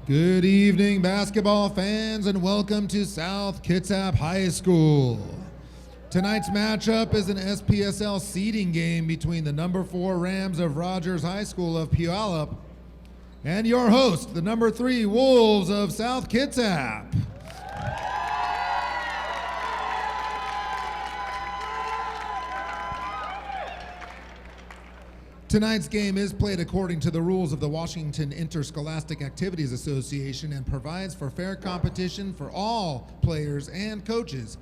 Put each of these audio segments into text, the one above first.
Good evening, basketball fans, and welcome to South Kitsap High School. Tonight's matchup is an SPSL seeding game between the number 4 Rams of Rogers High School of Puyallup and your host, the number 3 Wolves of South Kitsap. Tonight's game is played according to the rules of the Washington Interscholastic Activities Association and provides for fair competition for all players and coaches.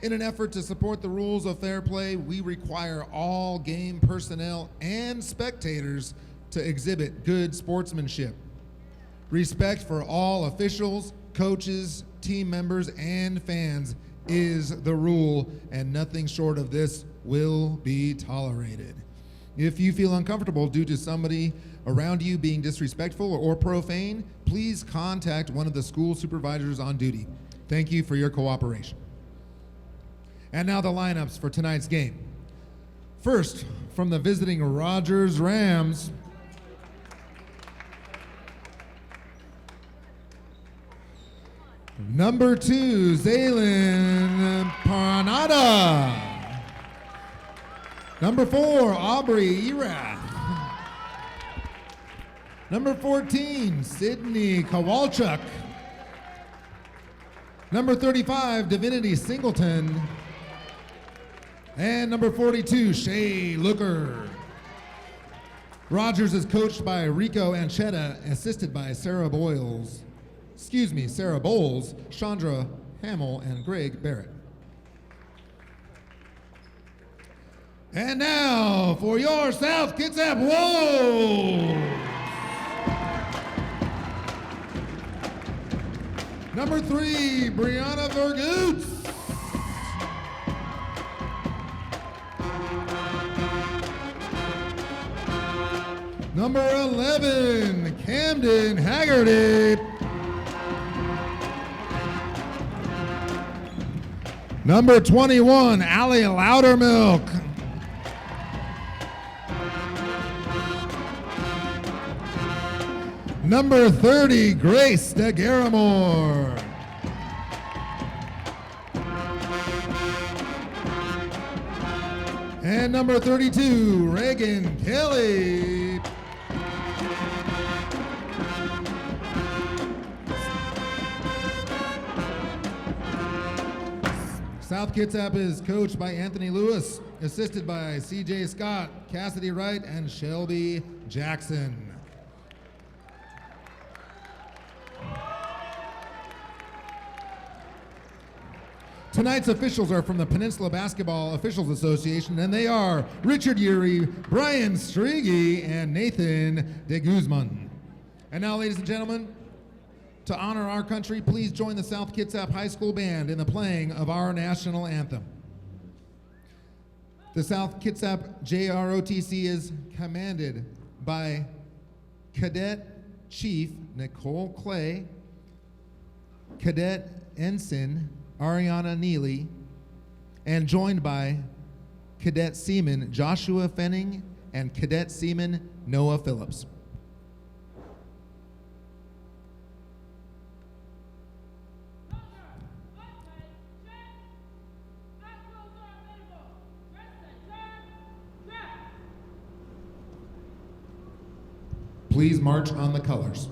In an effort to support the rules of fair play, we require all game personnel and spectators to exhibit good sportsmanship. Respect for all officials, coaches, team members, and fans is the rule, and nothing short of this will be tolerated. If you feel uncomfortable due to somebody around you being disrespectful or profane, please contact one of the school supervisors on duty. Thank you for your cooperation. And now the lineups for tonight's game. First, from the visiting Rogers Rams, number 2, Zaylin Parnada. Number 4, Aubrey Erath. Number 14, Sydney Kowalchuk. Number 35, Divinity Singleton. And number 42, Shay Looker. Rogers is coached by Rico Anchetta, assisted by Sarah Bowles, Chandra Hamill, and Greg Barrett. And now for your South Kitsap Wolves. Number 3, Brianna Vergoots. Number 11, Camden Haggerty. Number 21, Allie Loudermilk. Number 30, Grace DeGaramore. And number 32, Reagan Kelly. South Kitsap is coached by Anthony Lewis, assisted by CJ Scott, Cassidy Wright, and Shelby Jackson. Tonight's officials are from the Peninsula Basketball Officials Association, and they are Richard Urey, Brian Strigi, and Nathan De Guzman. And now, ladies and gentlemen, to honor our country, please join the South Kitsap High School Band in the playing of our national anthem. The South Kitsap JROTC is commanded by Cadet Chief Nicole Clay, Cadet Ensign Ariana Neely, and joined by Cadet Seaman Joshua Fenning and Cadet Seaman Noah Phillips. Please march on the colors.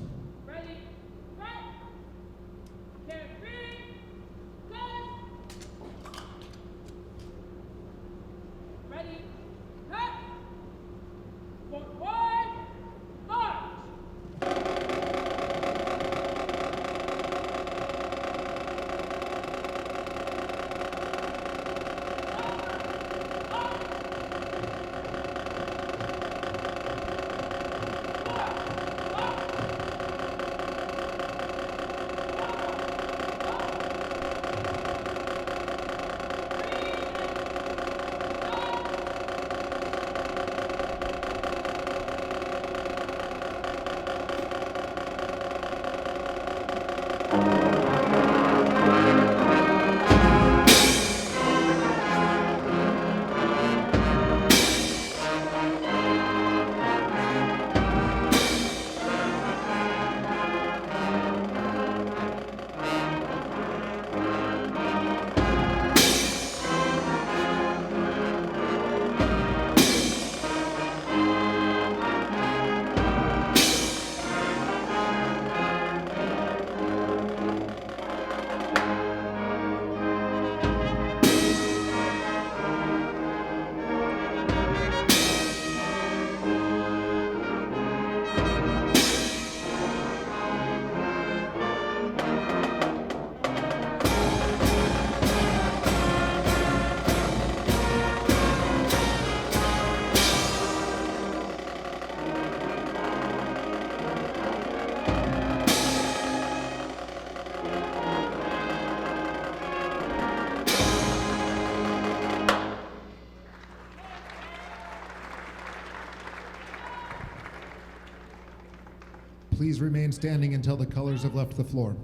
please remain standing until the colors have left the floor.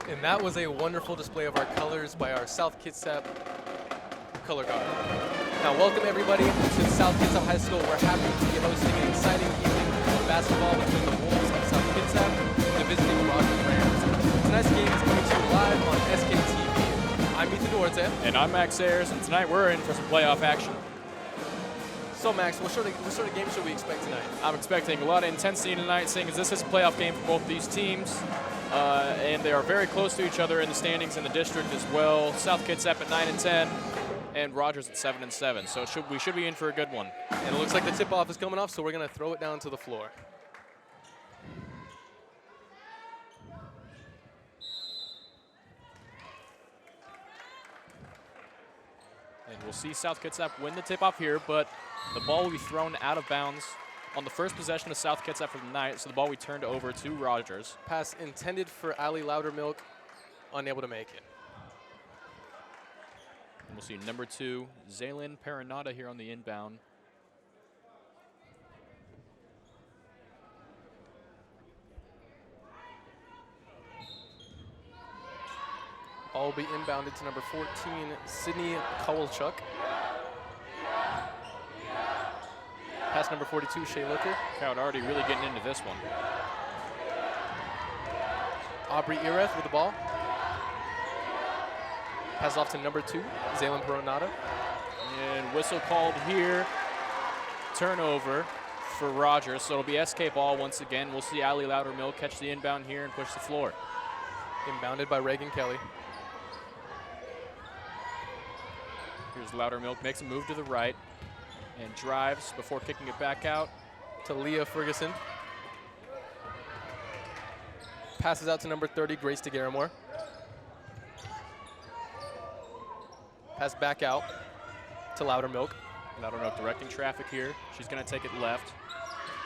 And that was a wonderful display of our colors by our South Kitsap color guard. Now welcome everybody to South Kitsap High School. We're happy to be hosting an exciting evening of basketball between the Wolves of South Kitsap and the visiting Rogers Rams. Tonight's game is coming to you live on SKTV. I'm Ethan Duarte. And I'm Max Ayers, and tonight we're in for some playoff action. So Max, what sort of game should we expect tonight? I'm expecting a lot of intensity tonight, seeing as this is a playoff game for both these teams. And they are very close to each other in the standings in the district as well. South Kitsap at 9-10, and Rogers at 7-7. So we should be in for a good one. And it looks like the tip-off is coming off, so we're going to throw it down to the floor. And we'll see South Kitsap win the tip-off here, but the ball will be thrown out of bounds on the first possession of South Kitsap for the night, so the ball will be turned over to Rogers. Pass intended for Ali Loudermilk, unable to make it. And we'll see number 2, Zaylin Perenata here on the inbound. Ball will be inbounded to number 14, Sydney Kowalchuk. Pass number 42, Shea Looker. Crowd already really getting into this one. Aubrey Ireth with the ball. Pass off to number 2, Zaylin Perenata. And whistle called here. Turnover for Rogers, so it'll be SK ball once again. We'll see Ali Loudermilk catch the inbound here and push the floor. Inbounded by Reagan Kelly. Here's Loudermilk, makes a move to the right and drives before kicking it back out to Leah Ferguson. Passes out to number 30, Grace DeGaramore. Pass back out to Loudermilk. Loudermilk directing traffic here. She's going to take it left.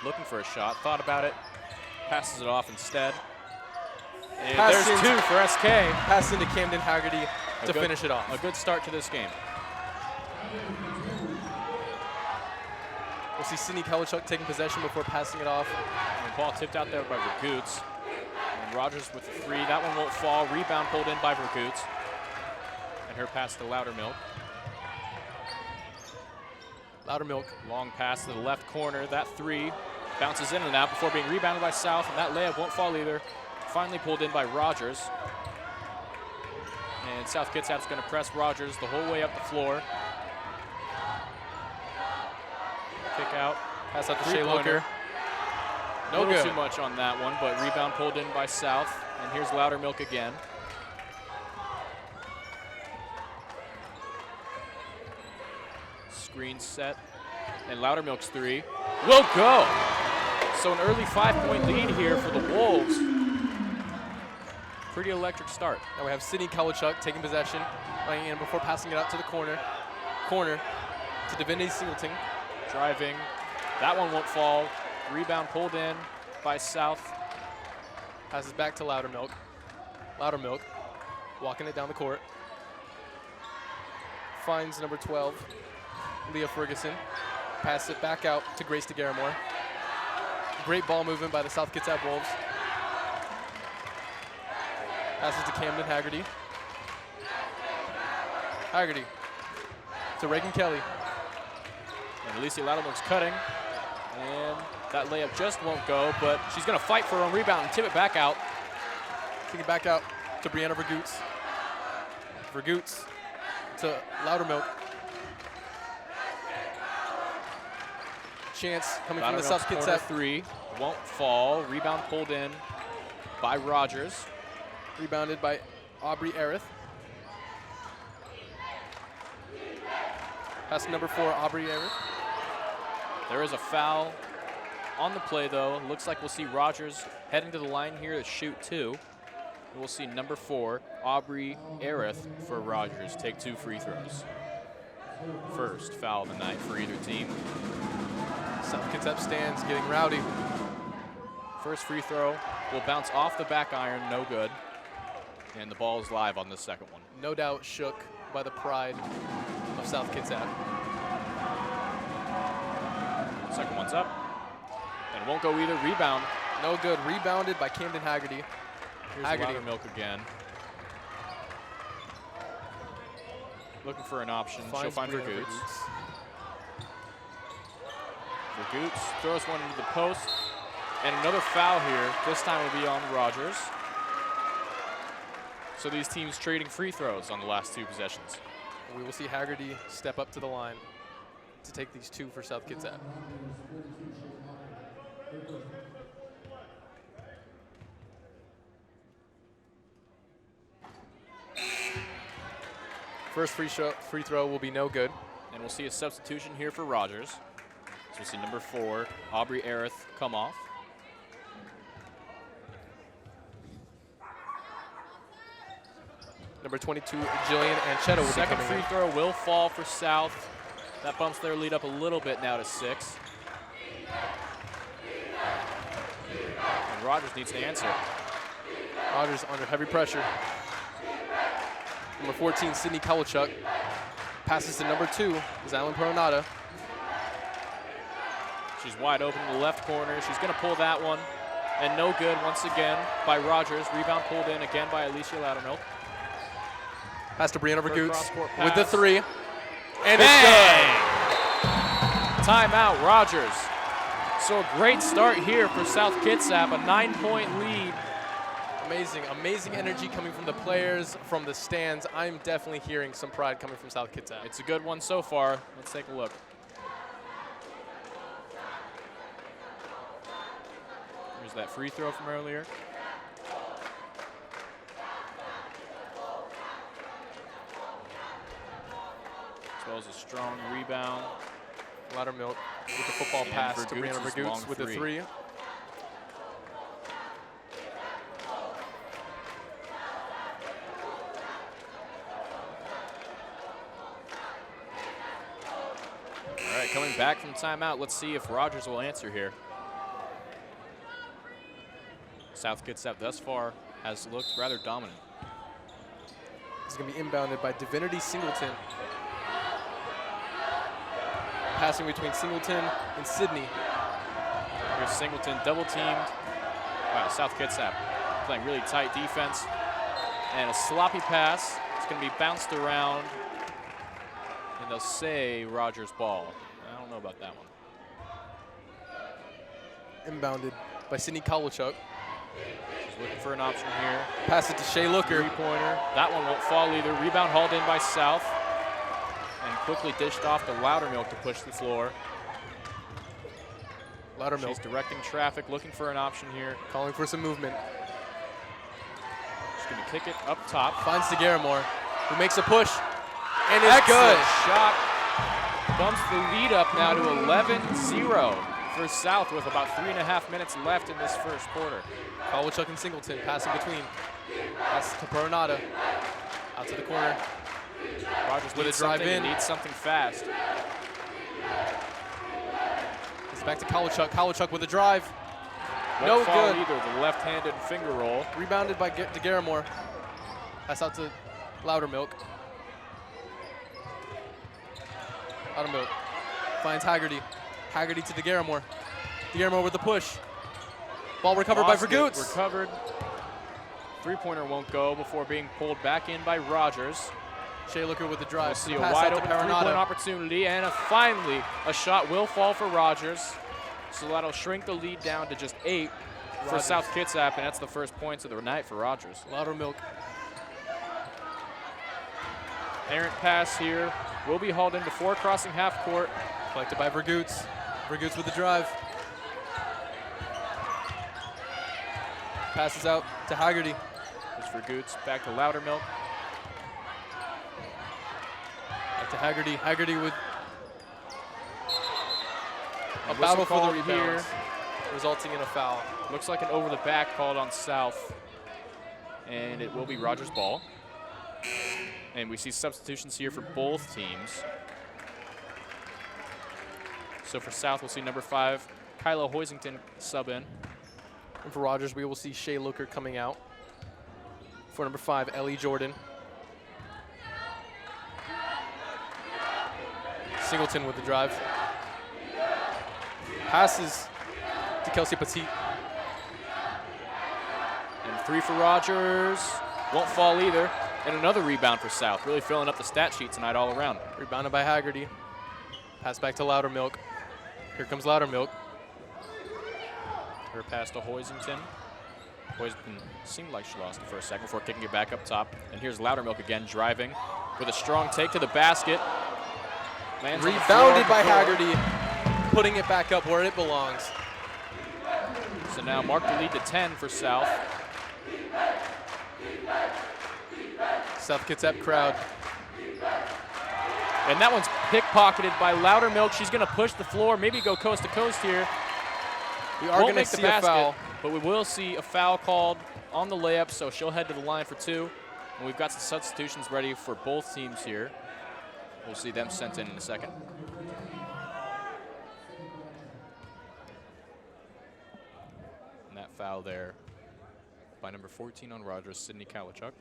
Looking for a shot. Thought about it. Passes it off instead. And there's 2 for SK. Pass into Camden Haggerty to finish it off. A good start to this game. We'll see Sydney Kowalchuk taking possession before passing it off. And ball tipped out there by Vergoots. And Rogers with the 3. That one won't fall. Rebound pulled in by Vergoots. And her pass to Loudermilk. Loudermilk. Long pass to the left corner. That 3 bounces in and out before being rebounded by South. And that layup won't fall either. Finally pulled in by Rogers. And South Kitsap's going to press Rogers the whole way up the floor. Kick out. Pass out to Shea Looker. No good. Too much on that one, but rebound pulled in by South. And here's Loudermilk again. Screen set. And Loudermilk's 3 will go. So an early 5-point lead here for the Wolves. Pretty electric start. Now we have Sydney Kowalchuk taking possession, laying in before passing it out to the corner. Corner to Divinity Singleton. Driving. That one won't fall. Rebound pulled in by South. Passes back to Loudermilk. Loudermilk walking it down the court. Finds number 12, Leah Ferguson. Passes it back out to Grace DeGaramore. Great ball movement by the South Kitsap Wolves. Passes to Camden Haggerty. Haggerty to Reagan Kelly. And Alicia Loudermilk's cutting. And that layup just won't go, but she's going to fight for her own rebound and tip it back out. Take it back out to Brianna Vergoots. Vergoots to Loudermilk. chance coming from the South corner Kitsap. 3. Won't fall. Rebound pulled in by Rogers. Rebounded by Aubrey Arith. Pass to number 4, Aubrey Arith. There is a foul on the play, though. Looks like we'll see Rogers heading to the line here to shoot 2. And we'll see number 4, Aubrey Arith for Rogers, take 2 free throws. First foul of the night for either team. South Kitsap stands getting rowdy. First free throw will bounce off the back iron, no good. And the ball is live on the second one. No doubt shook by the pride of South Kitsap. Second one's up. And it won't go either. Rebound. No good. Rebounded by Camden Haggerty. Here's Loudermilk again. Looking for an option. She'll find Vergoots. Vergoots throws one into the post. And another foul here. This time will be on Rogers. So these teams trading free throws on the last 2 possessions. We will see Haggerty step up to the line to take these 2 for South Kitsap. First free throw will be no good. And we'll see a substitution here for Rogers. So we'll see number 4, Aubrey Arith, come off. Number 22, Jillian Anchetta will Second be free coming throw will fall for South. That bumps their lead up a little bit now to 6. And Rogers needs to answer. in. Rogers under heavy pressure. Number 14, Sydney Kowalchuk. Passes to number 2, Zylan Peronata. She's wide open in the left corner. She's going to pull that one. And no good once again by Rogers. Rebound pulled in again by Alicia Loudermilk. Pass to Brianna Vergoots cross-court with the pass. 3. And Bang! it's good. Timeout, Rogers. So a great start here for South Kitsap, a 9-point lead. Amazing, amazing energy coming from the players, from the stands. I'm definitely hearing some pride coming from South Kitsap. It's a good one so far. Let's take a look. Here's that free throw from earlier. As well as a strong rebound. Loudermilk with the football pass to Brianna Vergoots with the 3. All right, coming back from timeout, let's see if Rogers will answer here. South Kitsap thus far has looked rather dominant. It's going to be inbounded by Divinity Singleton. Passing between Singleton and Sydney. Here's Singleton double teamed. Wow, South Kitsap playing really tight defense. And a sloppy pass. It's going to be bounced around. And they'll say Rogers ball. I don't know about that one. Inbounded by Sydney Kowalchuk. She's looking for an option here. Pass it to Shea Looker. Three-pointer. That one won't fall either. Rebound hauled in by South. And quickly dished off to Loudermilk to push the floor. Loudermilk She's directing traffic, looking for an option here. calling for some movement. She's going to kick it up top. Finds DeGaramore, who makes a push. And it's good. Shot bumps the lead up now to 11-0 for South with about 3.5 minutes left in this first quarter. Kowalchuk and Singleton passing between. Pass to Peronata. Out to the corner. Rogers With needs a drive something, in. needs something fast. It's back to Kowalchuk. Kowalchuk with a drive. Won't No fall good. either, the left-handed finger roll. Rebounded by DeGaramore. Pass out to Loudermilk. Loudermilk finds Haggerty. Haggerty to DeGaramore. DeGaramore with the push. Ball recovered by Lost it, Vergoots. recovered. Three-pointer won't go before being pulled back in by Rogers. Shea Looker with the drive. We'll see a Pass wide out to open three-point Peronata. opportunity, and finally a shot will fall for Rogers. So that'll shrink the lead down to just 8 for Rogers. South Kitsap, and that's the first points of the night for Rogers. Loudermilk. Errant pass here will be hauled in before crossing half court. Collected by Vergoots. Vergoots with the drive. Passes out to Haggerty. There's Vergoots, back to Loudermilk. Back to Haggerty. Haggerty with a And battle whistle for the called rebound, here. resulting in a foul. Looks like an over the back called on South. And it will be Rogers' ball. And we see substitutions here for both teams. So for South, we'll see number 5, Kylo Hoisington sub in. And for Rogers, we will see Shea Looker coming out. For number 5, Ellie Jordan. Singleton with the drive. Passes to Kelsey Petit. And 3 for Rogers. Won't fall either. And another rebound for South. Really filling up the stat sheet tonight all around. Rebounded by Haggerty. Pass back to Loudermilk. Here comes Loudermilk. Her pass to Hoisington. Hoisington seemed like she lost it for a second before kicking it back up top. And here's Loudermilk again driving with a strong take to the basket. Lands on the Rebounded floor by before. Haggerty, putting it back up where it belongs. So now mark the lead to 10 for South. South Kitsap crowd. And that one's pickpocketed by Loudermilk. She's going to push the floor, maybe go coast to coast here. We are going to see a foul. But we will see a foul called on the layup, so she'll head to the line for 2. And we've got some substitutions ready for both teams here. We'll see them sent in a second. And that foul there by number 14 on Rogers, Sydney Kalichuk.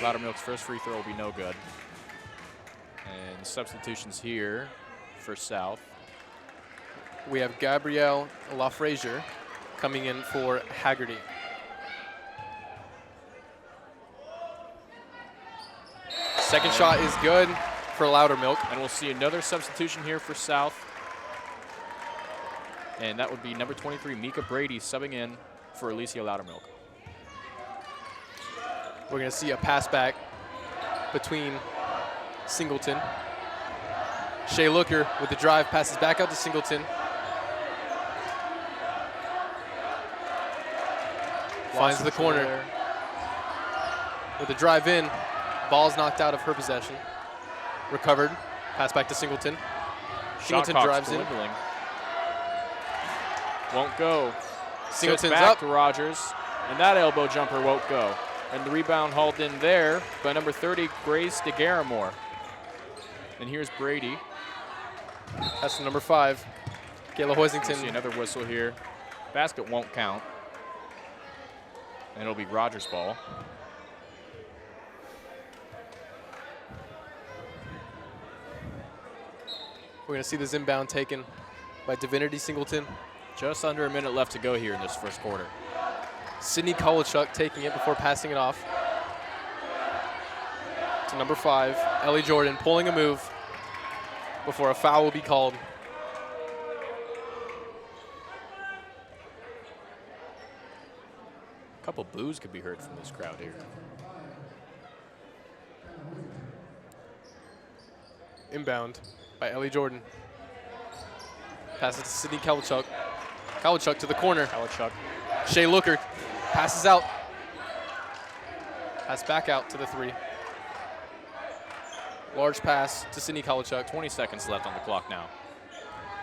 Loudermilk's first free throw will be no good. And substitutions here for South. We have Gabrielle LaFrazier coming in for Haggerty. Second shot is good for Loudermilk. And we'll see another substitution here for South. And that would be number 23, Mika Brady, subbing in for Alicia Loudermilk. We're going to see a pass back between Singleton. Shea Looker with the drive, passes back out to Singleton. Finds the corner there. with the drive in. Ball's knocked out of her possession. Recovered, pass back to Singleton. Singleton Shot drives clock's in. dwindling. Won't go. Singleton's Back up. to Rogers, and that elbow jumper won't go. And the rebound hauled in there by number 30, Grace DeGaramore. And here's Brady. That's number 5, Kayla We'll see Hoisington. another whistle here. Basket won't count. And it'll be Rogers' ball. We're going to see this inbound taken by Divinity Singleton. Just under a minute left to go here in this first quarter. Sydney Kolichuk taking it before passing it off to number 5, Ellie Jordan, pulling a move before a foul will be called. A couple boos could be heard from this crowd here. Inbound by Ellie Jordan. Passes to Sydney Kolichuk. Kolichuk to the corner. Kalichuk. Shea Looker passes out. Pass back out to the 3. Large pass to Sydney Kolichuk. 20 seconds left on the clock now.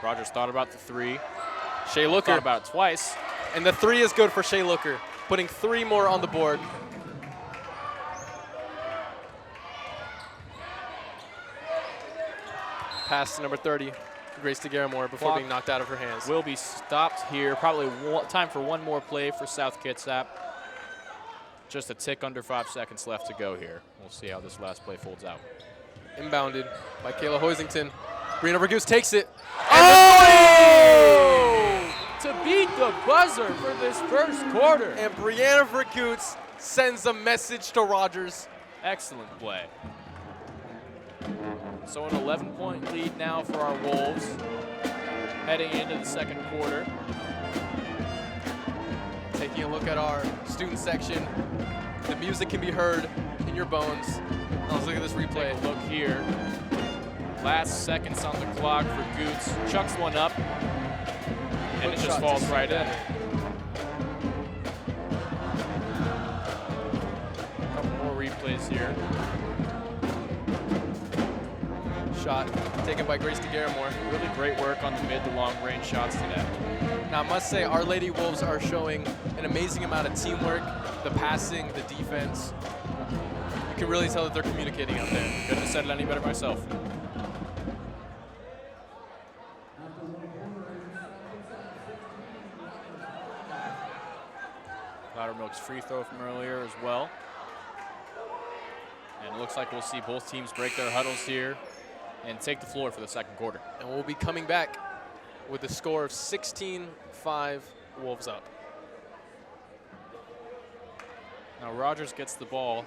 Rogers thought about the 3. Shea Looker. Thought about it twice. And the 3 is good for Shea Looker, putting 3 more on the board. Pass to number 30, Grace DeGaramore, before Clock being knocked out of her hands. Will be stopped here. Probably time for one more play for South Kitsap. Just a tick under 5 seconds left to go here. We'll see how this last play folds out. Inbounded by Kayla Hoisington. Brianna Vergoose takes it. Oh! To beat the buzzer for this first quarter. And Brianna Vergoose sends a message to Rogers. Excellent play. So an 11-point lead now for our Wolves heading into the second quarter. Taking a look at our student section. The music can be heard in your bones. Let's look at this replay. Take a look here. Last seconds on the clock for Goots. Chucks one up, and it just falls right in. A couple more replays here. Shot taken by Grace DeGaramore. Really great work on the mid to long range shots today. Now, I must say, our Lady Wolves are showing an amazing amount of teamwork, the passing, the defense. You can really tell that they're communicating out there. Couldn't have said it any better myself. Loudermilk's free throw from earlier as well. And it looks like we'll see both teams break their huddles here and take the floor for the second quarter. And we'll be coming back with a score of 16-5, Wolves up. Now Rogers gets the ball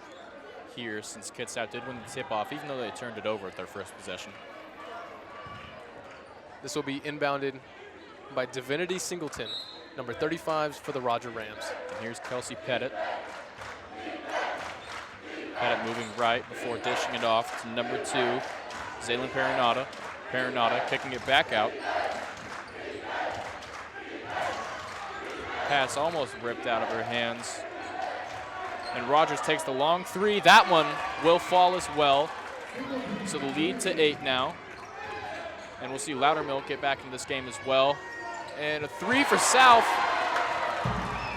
here since Kitsap did win the tip-off, even though they turned it over at their first possession. This will be inbounded by Divinity Singleton, number 35 for the Roger Rams. And here's Kelsey Pettit. Pettit moving right before dishing it off to number 2, Zaylin Perinata. Perinata kicking it back out. Pass almost ripped out of her hands. And Rogers takes the long three. That one will fall as well. So the lead to 8 now. And we'll see Loudermilk get back into this game as well. And a 3 for South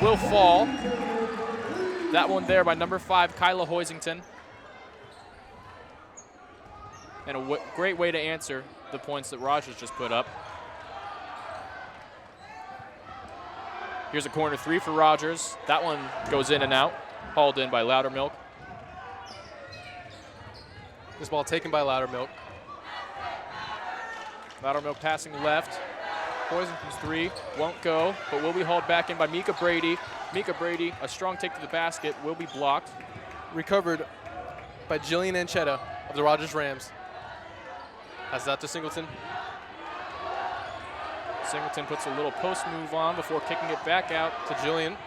will fall. That one there by number 5, Kyla Hoisington. And a great way to answer the points that Rogers just put up. Here's a corner 3 for Rogers. That one goes in and out, hauled in by Loudermilk. This ball taken by Loudermilk. Loudermilk passing left. Hoisington's 3 won't go, but will be hauled back in by Mika Brady. Mika Brady, a strong take to the basket, will be blocked. Recovered by Jillian Anchetta of the Rogers Rams. Has that to Singleton. Singleton puts a little post move on before kicking it back out to Jillian.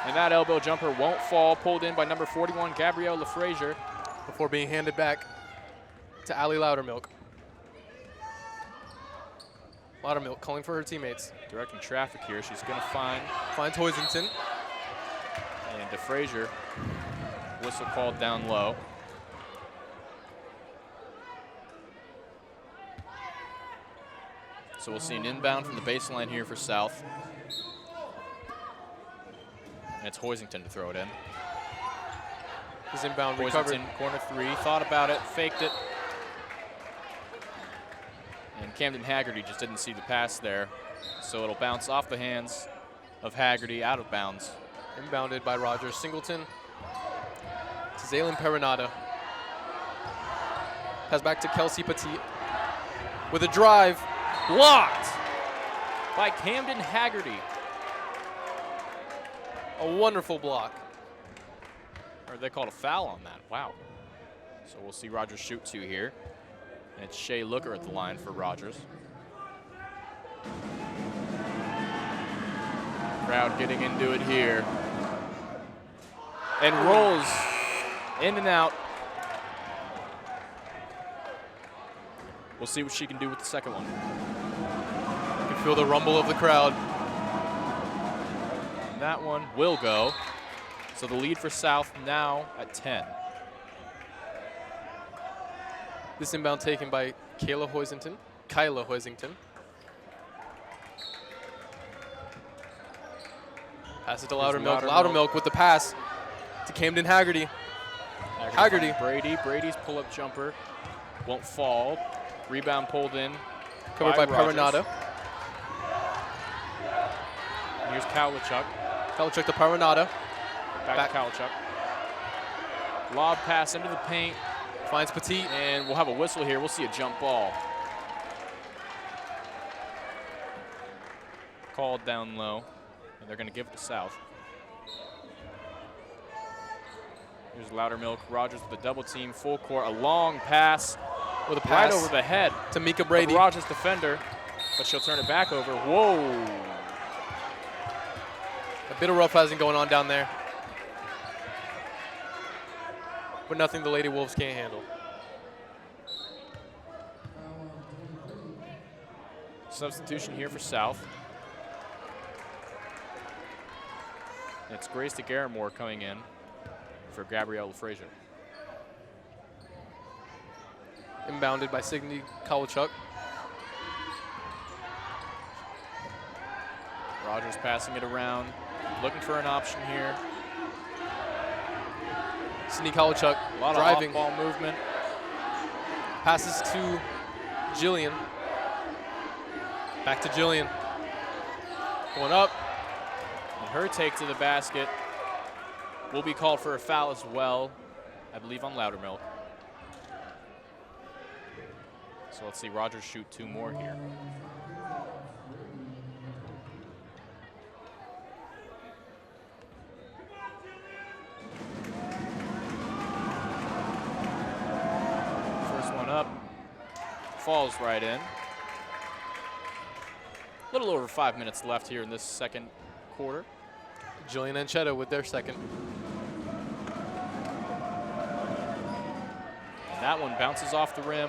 And that elbow jumper won't fall, pulled in by number 41, Gabrielle LaFrazier. Before being handed back to Allie Loudermilk. Loudermilk calling for her teammates. Directing traffic here, she's gonna Finds Hoisington. And DeFrazier, whistle called down low. So we'll see an inbound from the baseline here for South. And it's Hoisington to throw it in. His inbound Hoisington, recovered. corner 3, thought about it, faked it. And Camden Haggerty just didn't see the pass there. So it'll bounce off the hands of Haggerty, out of bounds. Inbounded by Rogers. Singleton to Zaylin Perinata. Pass back to Kelsey Petit with a drive. Blocked by Camden Haggerty. A wonderful block. Or they called a foul on that. Wow. So we'll see Rogers shoot 2 here. And it's Shea Looker at the line for Rogers. Crowd getting into it here. And rolls in and out. We'll see what she can do with the second one. You can feel the rumble of the crowd. And that one will go. So the lead for South now at 10. This inbound taken by Kyla Hoisington. Pass it to Loudermilk. Loudermilk with the pass to Camden Haggerty. Haggerty. Brady's pull-up jumper won't fall. Rebound pulled in. Covered by Rogers. Perinata. And here's Kowalchuk. Kowalchuk to Perinata. Back to Kowalchuk. Lob pass into the paint. Finds Petit. And we'll have a whistle here. We'll see a jump ball. Called down low. And they're going to give it to South. Here's Loudermilk. Rogers with a double team, full court. A long pass With a pass right over the head to Mika Brady. Rogers defender, but she'll turn it back over. Whoa. A bit of roughhousing going on down there. But nothing the Lady Wolves can't handle. Substitution here for South. It's Grace DeGaramore coming in for Gabrielle Frazier. Inbounded by Sydney Kowalchuk. Rogers passing it around, looking for an option here. Sydney Kowalchuk A lot driving. of off-ball movement. Passes to Jillian. Back to Jillian. Going up. And her take to the basket will be called for a foul as well, I believe on Loudermilk. So let's see Rogers shoot 2 more here. First one up, falls right in. A little over 5 minutes left here in this second quarter. Jillian and Cheto with their second. And that one bounces off the rim.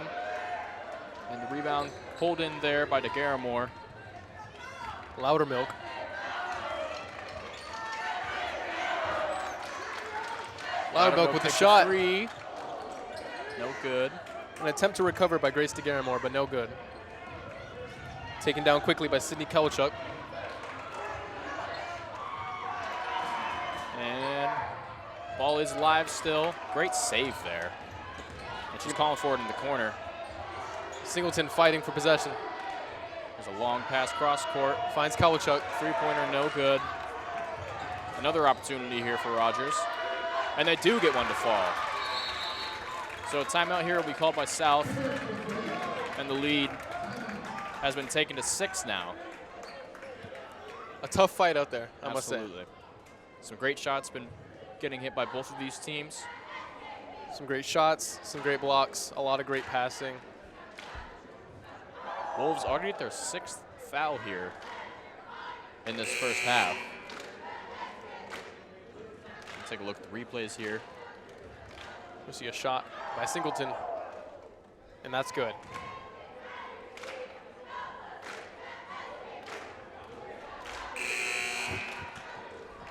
And the rebound pulled in there by DeGaramore. Loudermilk. Loudermilk with the takes shot. 3. No good. An attempt to recover by Grace DeGaramore, but no good. Taken down quickly by Sydney Kowalchuk. And ball is live still. Great save there. And she's calling for it in the corner. Singleton fighting for possession. There's a long pass cross court. Finds Kowalchuk. 3-pointer, no good. Another opportunity here for Rogers. And they do get one to fall. So a timeout here will be called by South. And the lead has been taken to 6 now. A tough fight out there, I must say. Absolutely. Some great shots been getting hit by both of these teams. Some great shots, some great blocks, a lot of great passing. Wolves already at their 6th foul here in this first half. Let's take a look at the replays here. We see a shot by Singleton, and that's good.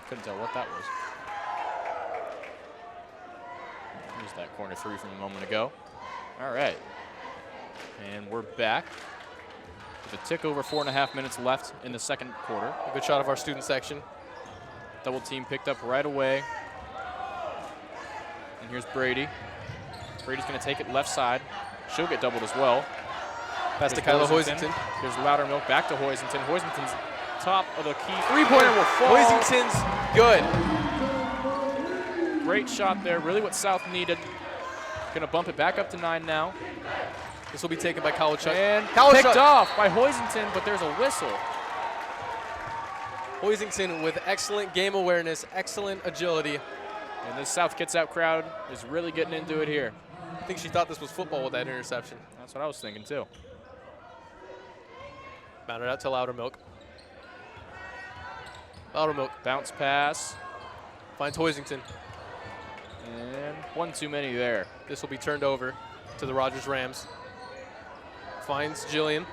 Couldn't tell what that was. Here's that corner 3 from a moment ago. All right. And we're back with a tick over 4.5 minutes left in the second quarter. A good shot of our student section. Double team picked up right away. And here's Brady. Brady's going to take it left side. She'll get doubled as well. Pass to Kyla Hoisington. Here's Loudermilk back to Hoisington. Hoisington's top of the key. 3-pointer will fall. Hoisington's good. Great shot there. Really what South needed. Going to bump it back up to 9 now. This will be taken by Kowalchuk. And Kowalchuk picked off by Hoisington, but there's a whistle. Hoisington with excellent game awareness, excellent agility. And this South Kitsap crowd is really getting into it here. I think she thought this was football with that interception. That's what I was thinking too. Bounded out to Loudermilk. Loudermilk Bounce pass. finds Hoisington. And one too many there. This will be turned over to the Rogers Rams. Finds Jillian.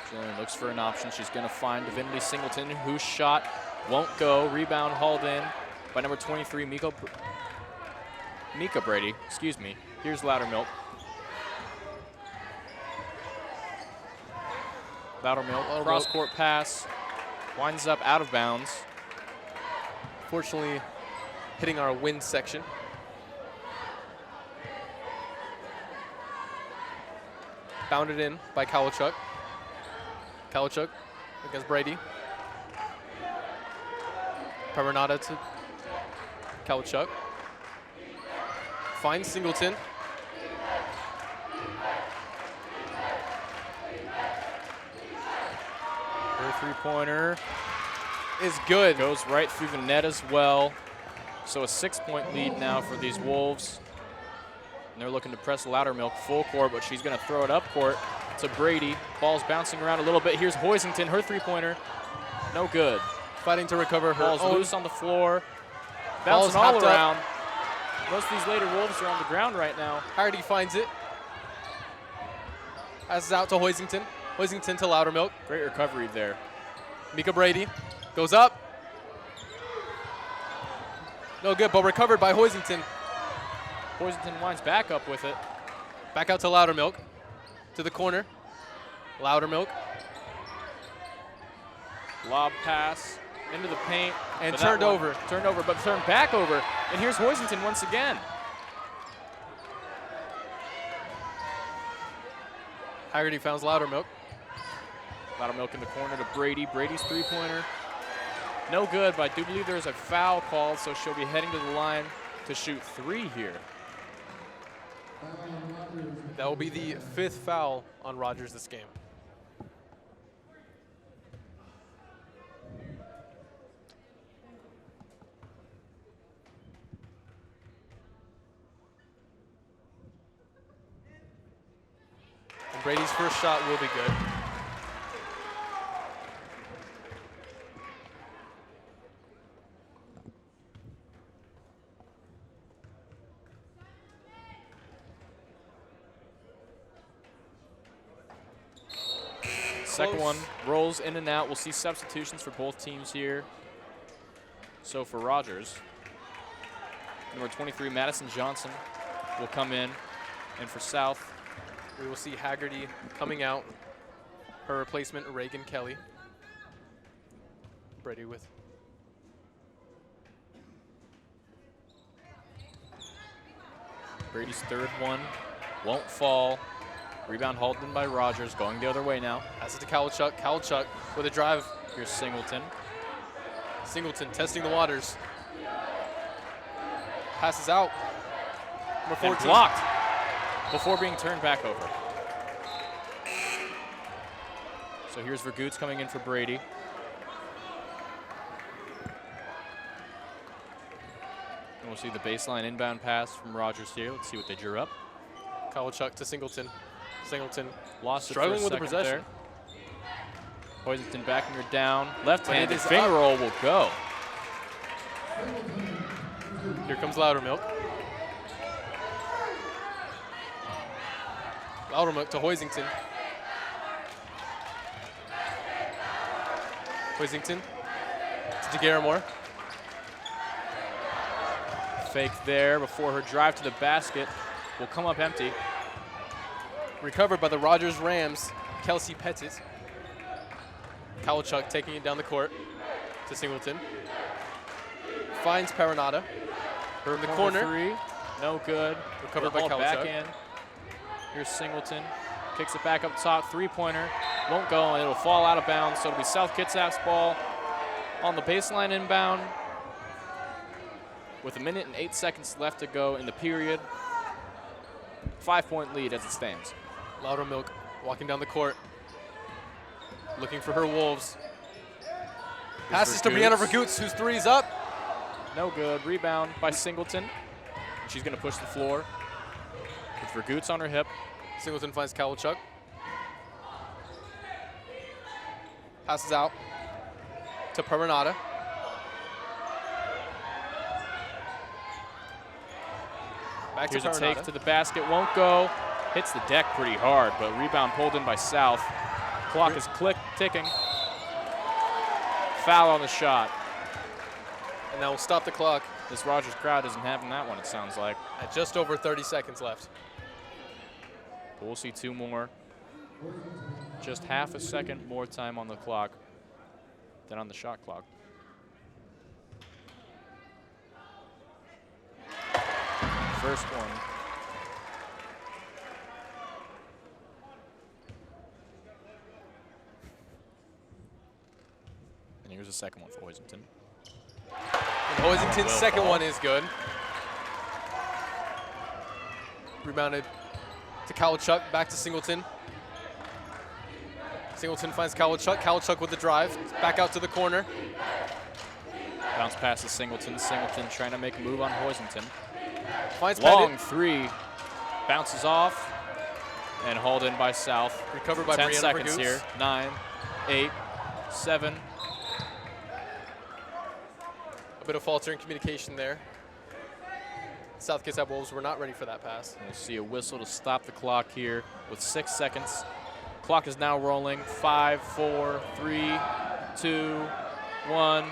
Jillian looks for an option. She's going to find Divinity Singleton, whose shot won't go. Rebound hauled in by number 23, Mika Brady. Excuse me. Here's Loudermilk. Loudermilk, cross-court pass. Winds up out of bounds. Fortunately, hitting our wind section. Bounded in by Kowalchuk. Kowalchuk against Brady. Permanata to Kowalchuk. Finds Singleton. Her three-pointer Is good. goes right through the net as well. So a 6-point lead now for these Wolves. And they're looking to press Loudermilk full court, but she's going to throw it up court to Brady. Ball's bouncing around a little bit. Here's Hoisington, her three-pointer. No good. Fighting to recover her Ball's own. loose on the floor. Ball's Bouncing all hopped up. around. Most of these later Wolves are on the ground right now. Hardy finds it. Passes out to Hoisington. Hoisington to Loudermilk. Great recovery there. Mika Brady goes up. No good, but recovered by Hoisington. Hoisington winds back up with it. Back out to Loudermilk. To the corner. Loudermilk. Lob pass into the paint. And but that turned one over. Turned over, but turned back over. And here's Hoisington once again. Haggerty founds Loudermilk. Loudermilk in the corner to Brady. Brady's three-pointer. No good, but I do believe there's a foul called, so she'll be heading to the line to shoot 3 here. That will be the 5th foul on Rogers this game. And Brady's first shot will be good. Second one rolls in and out. We'll see substitutions for both teams here. So for Rogers, number 23, Madison Johnson, will come in. And for South, we will see Haggerty coming out. Her replacement, Reagan Kelly. Brady with. Brady's third one won't fall. Rebound hauled in by Rogers, going the other way now. Passes to Kowalchuk. Kowalchuk with a drive. Here's Singleton. Singleton testing the waters. Passes out. Number 14. And blocked before being turned back over. So here's Vergoots coming in for Brady. And we'll see the baseline inbound pass from Rogers here. Let's see what they drew up. Kowalchuk to Singleton. Singleton lost it struggling for a with the second possession. There. Hoisington backing her down. Left-handed is finger up. roll will go. Here comes Loudermilk. Loudermilk to Hoisington. Hoisington to DeGaramore. Fake there before her drive to the basket will come up empty. Recovered by the Rogers Rams, Kelsey Pettit. Kowalchuk taking it down the court to Singleton. Finds Paranada. Her in the corner. Three, no good. Recovered by Ball back Kowalchuk. in. Here's Singleton. Kicks it back up top. Three-pointer. Won't go, and it'll fall out of bounds. So it'll be South Kitsap's ball on the baseline inbound with 1 minute and 8 seconds left to go in the period. 5-point lead as it stands. Loudermilk walking down the court, looking for her Wolves. Passes to Brianna Vergoots, whose three's up. No good. Rebound by Singleton. She's going to push the floor with Vergoots on her hip. Singleton finds Kowalchuk. Passes out to Paranada. Back Here's to a Paranada. take to the basket. Won't go. Hits the deck pretty hard, but rebound pulled in by South. Clock is ticking. Foul on the shot. And that will stop the clock This Rogers crowd isn't having that one, it sounds like. at just over 30 seconds left. But we'll see 2 more. Just half a second more time on the clock than on the shot clock. First one. And here's the second one for Hoisington. And Hoisington's second one is good. Rebounded to Kowalchuk, back to Singleton. Singleton finds Kowalchuk. Kowalchuk with the drive, back out to the corner. Bounce pass to Singleton. Singleton trying to make a move on Hoisington. Finds Long Pettit. three. Bounces off and hauled in by South. Recovered by 10 Brianna seconds Vergoots. here. 9, 8, 7. A bit of faltering communication there. South Kitsap Wolves were not ready for that pass. We'll see a whistle to stop the clock here with 6 seconds Clock is now rolling. 5, 4, 3, 2, 1.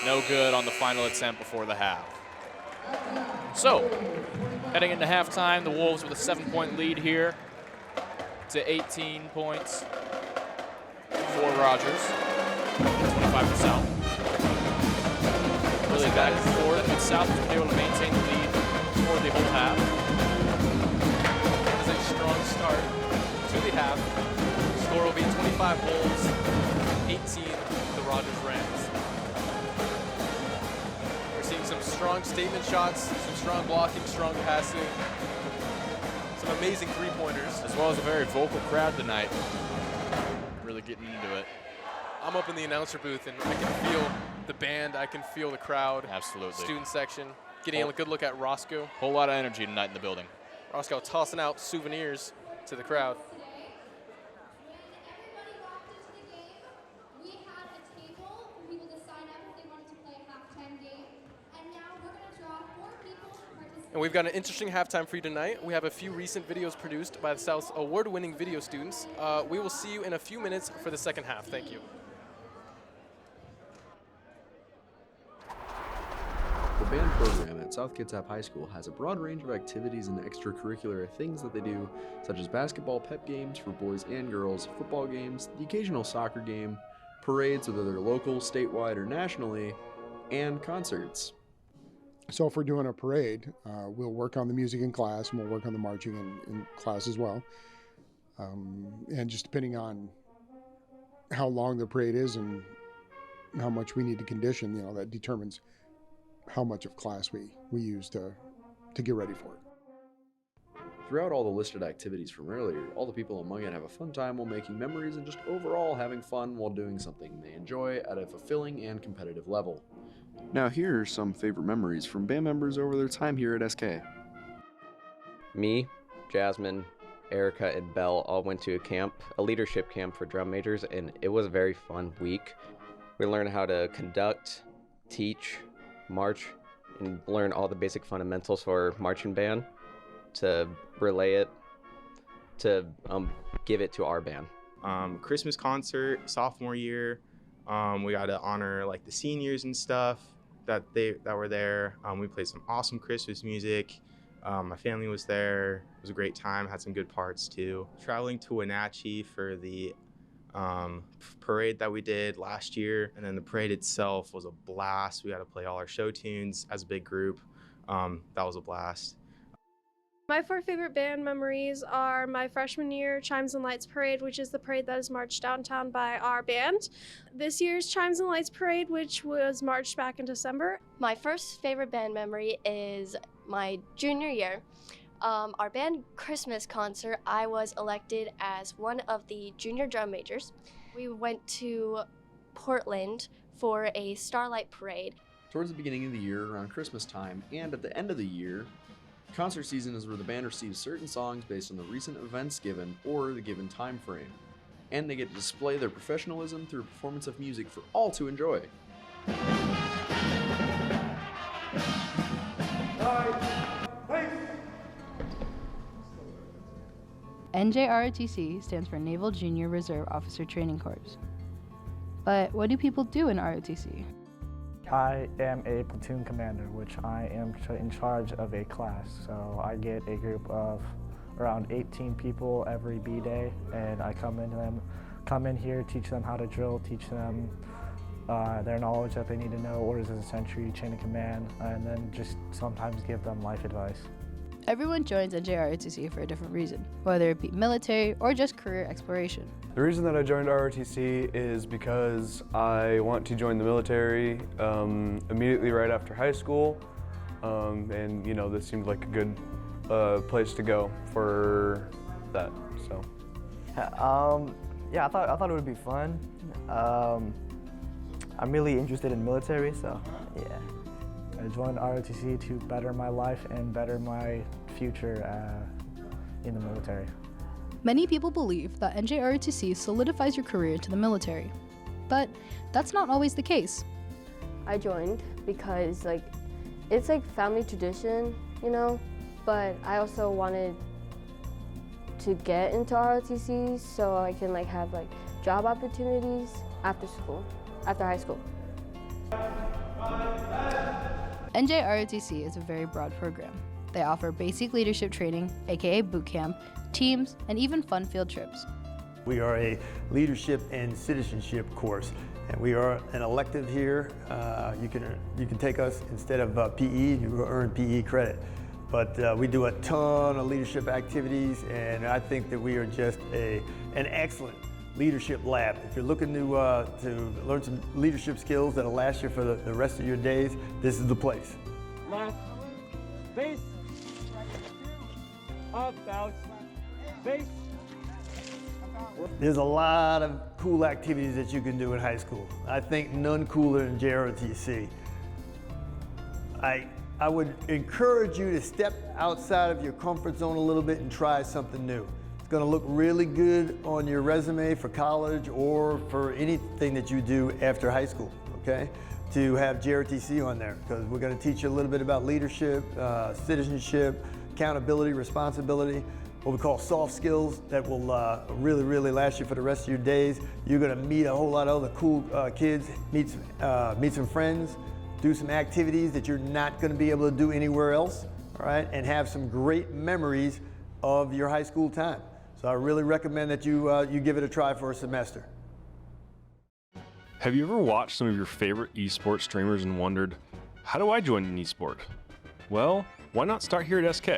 No good on the final attempt before the half. So, heading into halftime, the Wolves with a 7-point lead here to 18 points for Rogers. 25 to South. Really back and forth, but South has been able to maintain the lead for the whole half. That is a strong start to the half. Score will be 25 Wolves, 18 the Rogers Rams. We're seeing some strong statement shots, some strong blocking, strong passing, some amazing three-pointers. As well as a very vocal crowd tonight. Really getting into it. I'm up in the announcer booth and I can feel the band, I can feel the crowd. Absolutely. Student section. Getting a good look at Roscoe. Whole lot of energy tonight in the building. Roscoe tossing out souvenirs to the crowd. We had a table for people to sign up if they wanted to play a halftime game. And now we're going to draw 4 people to participate. And we've got an interesting halftime for you tonight. We have a few recent videos produced by the South's award-winning video students. We will see you in a few minutes for the second half. Thank you. The band program at South Kitsap High School has a broad range of activities and extracurricular things that they do, such as basketball pep games for boys and girls, football games, the occasional soccer game, parades whether they're local, statewide, or nationally, and concerts. So if we're doing a parade, we'll work on the music in class, and we'll work on the marching in class as well. And just depending on how long the parade is and how much we need to condition, that determines how much of class we use to get ready for it. Throughout all the listed activities from earlier, all the people among it have a fun time while making memories and just overall having fun while doing something they enjoy at a fulfilling and competitive level. Now here are some favorite memories from band members over their time here at SK. Me, Jasmine, Erica, and Belle all went to a leadership camp for drum majors, and it was a very fun week. We learned how to conduct, teach, march, and learn all the basic fundamentals for marching band to relay it, to give it to our band. Christmas concert, sophomore year, we got to honor like the seniors and stuff that were there. We played some awesome Christmas music. My family was there. It was a great time, had some good parts too. Traveling to Wenatchee for the parade that we did last year, and then the parade itself was a blast. We got to play all our show tunes as a big group. That was a blast. My 4 favorite band memories are my freshman year Chimes and Lights Parade, which is the parade that is marched downtown by our band. This year's Chimes and Lights Parade, which was marched back in December. My first favorite band memory is my junior year. Our band Christmas concert, I was elected as one of the junior drum majors. We went to Portland for a Starlight Parade. Towards the beginning of the year, around Christmas time, and at the end of the year, concert season is where the band receives certain songs based on the recent events given or the given time frame. And they get to display their professionalism through a performance of music for all to enjoy. NJROTC stands for Naval Junior Reserve Officer Training Corps. But what do people do in ROTC? I am a platoon commander, which I am in charge of a class. So I get a group of around 18 people every B day, and I come in here, teach them how to drill, teach them their knowledge that they need to know, orders of the century, chain of command, and then just sometimes give them life advice. Everyone joins NJROTC for a different reason, whether it be military or just career exploration. The reason that I joined ROTC is because I want to join the military immediately right after high school, and this seemed like a good place to go for that. So, yeah, I thought it would be fun. I'm really interested in military, so yeah. I joined ROTC to better my life and better my future in the military. Many people believe that NJROTC solidifies your career into the military, but that's not always the case. I joined because it's like family tradition, but I also wanted to get into ROTC so I can like have like job opportunities after school, after high school. NJROTC is a very broad program. They offer basic leadership training, aka boot camp, teams, and even fun field trips. We are a leadership and citizenship course, and we are an elective here. You can take us instead of PE. You will earn PE credit, but we do a ton of leadership activities, and I think that we are just an excellent leadership lab. If you're looking to learn some leadership skills that'll last you for the rest of your days, this is the place. Left, base, up, bounce, base. There's a lot of cool activities that you can do in high school. I think none cooler than JROTC. I would encourage you to step outside of your comfort zone a little bit and try something new. It's going to look really good on your resume for college or for anything that you do after high school, okay? To have JROTC on there, because we're going to teach you a little bit about leadership, citizenship, accountability, responsibility, what we call soft skills that will really, really last you for the rest of your days. You're going to meet a whole lot of other cool kids, meet some friends, do some activities that you're not going to be able to do anywhere else, all right? And have some great memories of your high school time. So I really recommend that you give it a try for a semester. Have you ever watched some of your favorite esports streamers and wondered, how do I join an esport? Well, why not start here at SK?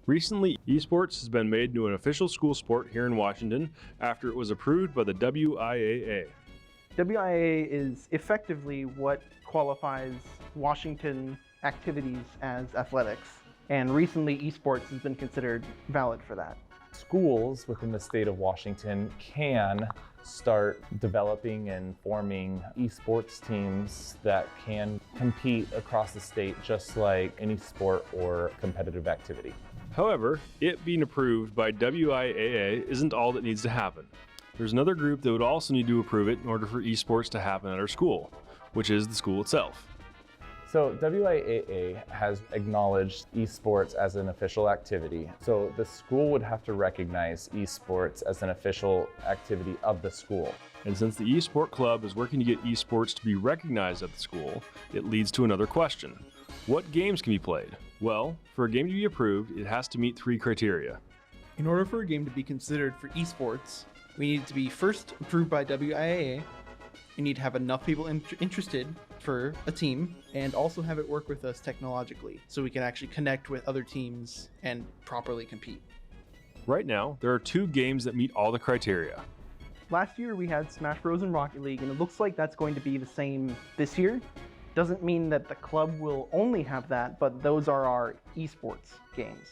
Recently, esports has been made into an official school sport here in Washington after it was approved by the WIAA. WIAA is effectively what qualifies Washington activities as athletics, and recently esports has been considered valid for that. Schools within the state of Washington can start developing and forming esports teams that can compete across the state just like any sport or competitive activity. However, it being approved by WIAA isn't all that needs to happen. There's another group that would also need to approve it in order for esports to happen at our school, which is the school itself. So WIAA has acknowledged esports as an official activity. So the school would have to recognize esports as an official activity of the school. And since the esport club is working to get esports to be recognized at the school, it leads to another question. What games can be played? Well, for a game to be approved, it has to meet 3 criteria. In order for a game to be considered for esports, we need it to be first approved by WIAA. We need to have enough people interested for a team, and also have it work with us technologically so we can actually connect with other teams and properly compete. Right now, there are 2 games that meet all the criteria. Last year we had Smash Bros. And Rocket League, and it looks like that's going to be the same this year. Doesn't mean that the club will only have that, but those are our esports games.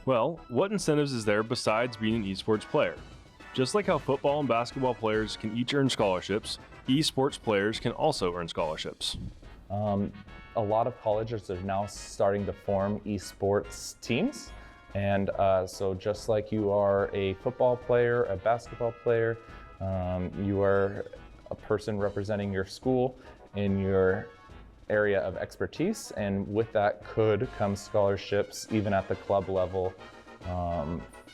Well, what incentives is there besides being an esports player? Just like how football and basketball players can each earn scholarships, esports players can also earn scholarships. A lot of colleges are now starting to form esports teams. And so just like you are a football player, a basketball player, you are a person representing your school in your area of expertise, and with that could come scholarships even at the club level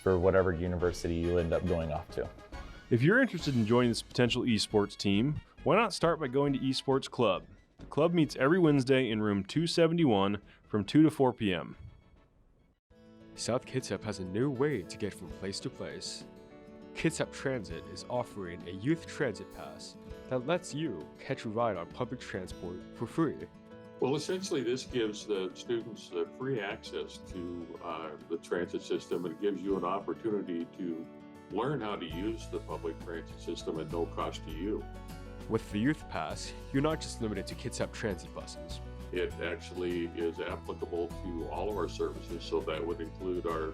for whatever university you end up going off to. If you're interested in joining this potential esports team, why not start by going to Esports Club? The club meets every Wednesday in room 271 from 2 to 4 p.m. South Kitsap has a new way to get from place to place. Kitsap Transit is offering a youth transit pass that lets you catch a ride on public transport for free. Well, essentially, this gives the students free access to the transit system, and it gives you an opportunity to learn how to use the public transit system at no cost to you. With the Youth Pass, you're not just limited to Kitsap Transit buses. It actually is applicable to all of our services, so that would include our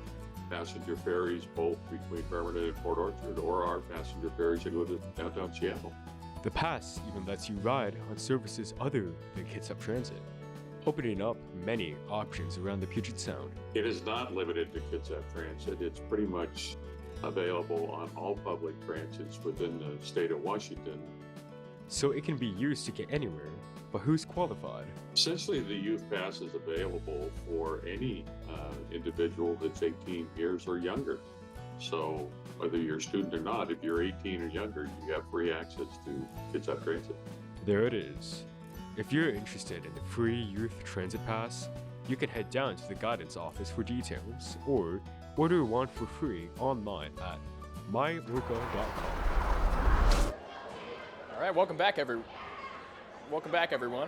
passenger ferries, both between Permanent and Port Orchard, or our passenger ferries that go to downtown Seattle. The pass even lets you ride on services other than Kitsap Transit, opening up many options around the Puget Sound. It is not limited to Kitsap Transit. It's pretty much available on all public transits within the state of Washington. So it can be used to get anywhere But who's qualified? Essentially, the youth pass is available for any individual that's 18 years or younger. So whether you're a student or not, if you're 18 or younger, you have free access to Kitsap Transit. There it is. If you're interested in the free youth transit pass, you can head down to the guidance office for details, or order one for free online at myworko.com. All right, welcome back, everyone.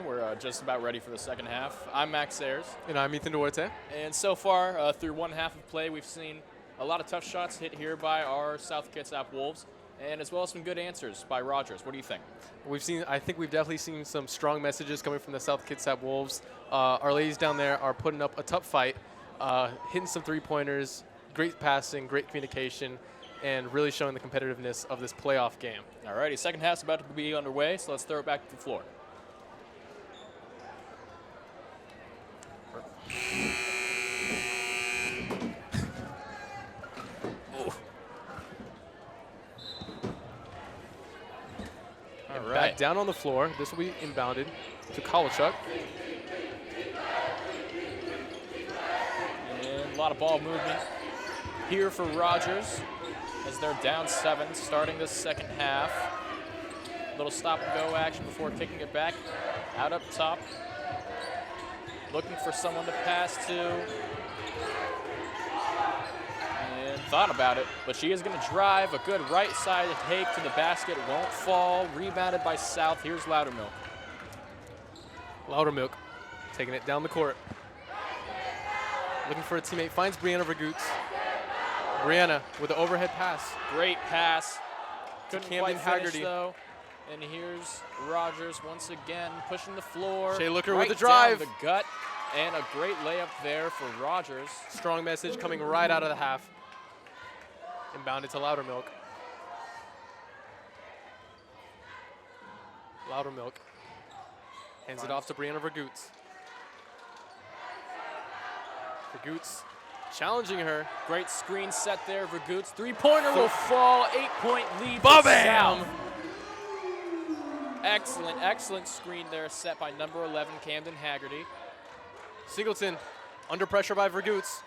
We're just about ready for the second half. I'm Max Sayers. And I'm Ethan Duarte. And so far, through one half of play, we've seen a lot of tough shots hit here by our South Kitsap Wolves, and as well as some good answers by Rogers. What do you think? I think we've definitely seen some strong messages coming from the South Kitsap Wolves. Our ladies down there are putting up a tough fight, hitting some three-pointers, great passing, great communication, and really showing the competitiveness of this playoff game. All righty, second half's about to be underway, so let's throw it back to the floor. Back down on the floor. This will be inbounded to Kowalchuk. And a lot of ball movement here for Rogers as they're down 7 starting the second half. Little stop and go action before kicking it back out up top. Looking for someone to pass to. And thought about it, but she is going to drive. A good right side take to the basket. Won't fall. Rebounded by South. Here's Loudermilk. Loudermilk taking it down the court. Looking for a teammate. Finds Brianna Vergoots. Brianna with the overhead pass. Great pass. Couldn't Camden quite finish, Haggerty. though. And here's Rogers once again pushing the floor. Shea Looker right with the drive. down the gut. And a great layup there for Rogers. Strong message coming right out of the half. Inbounded to Loudermilk. Loudermilk hands it off to Brianna Vergoots. Vergoots challenging her. Great screen set there. Vergoots three-pointer will fall. 8-point lead for Ba-bam! South. Excellent, excellent screen there set by number 11, Camden Haggerty. Singleton under pressure by Vergoots.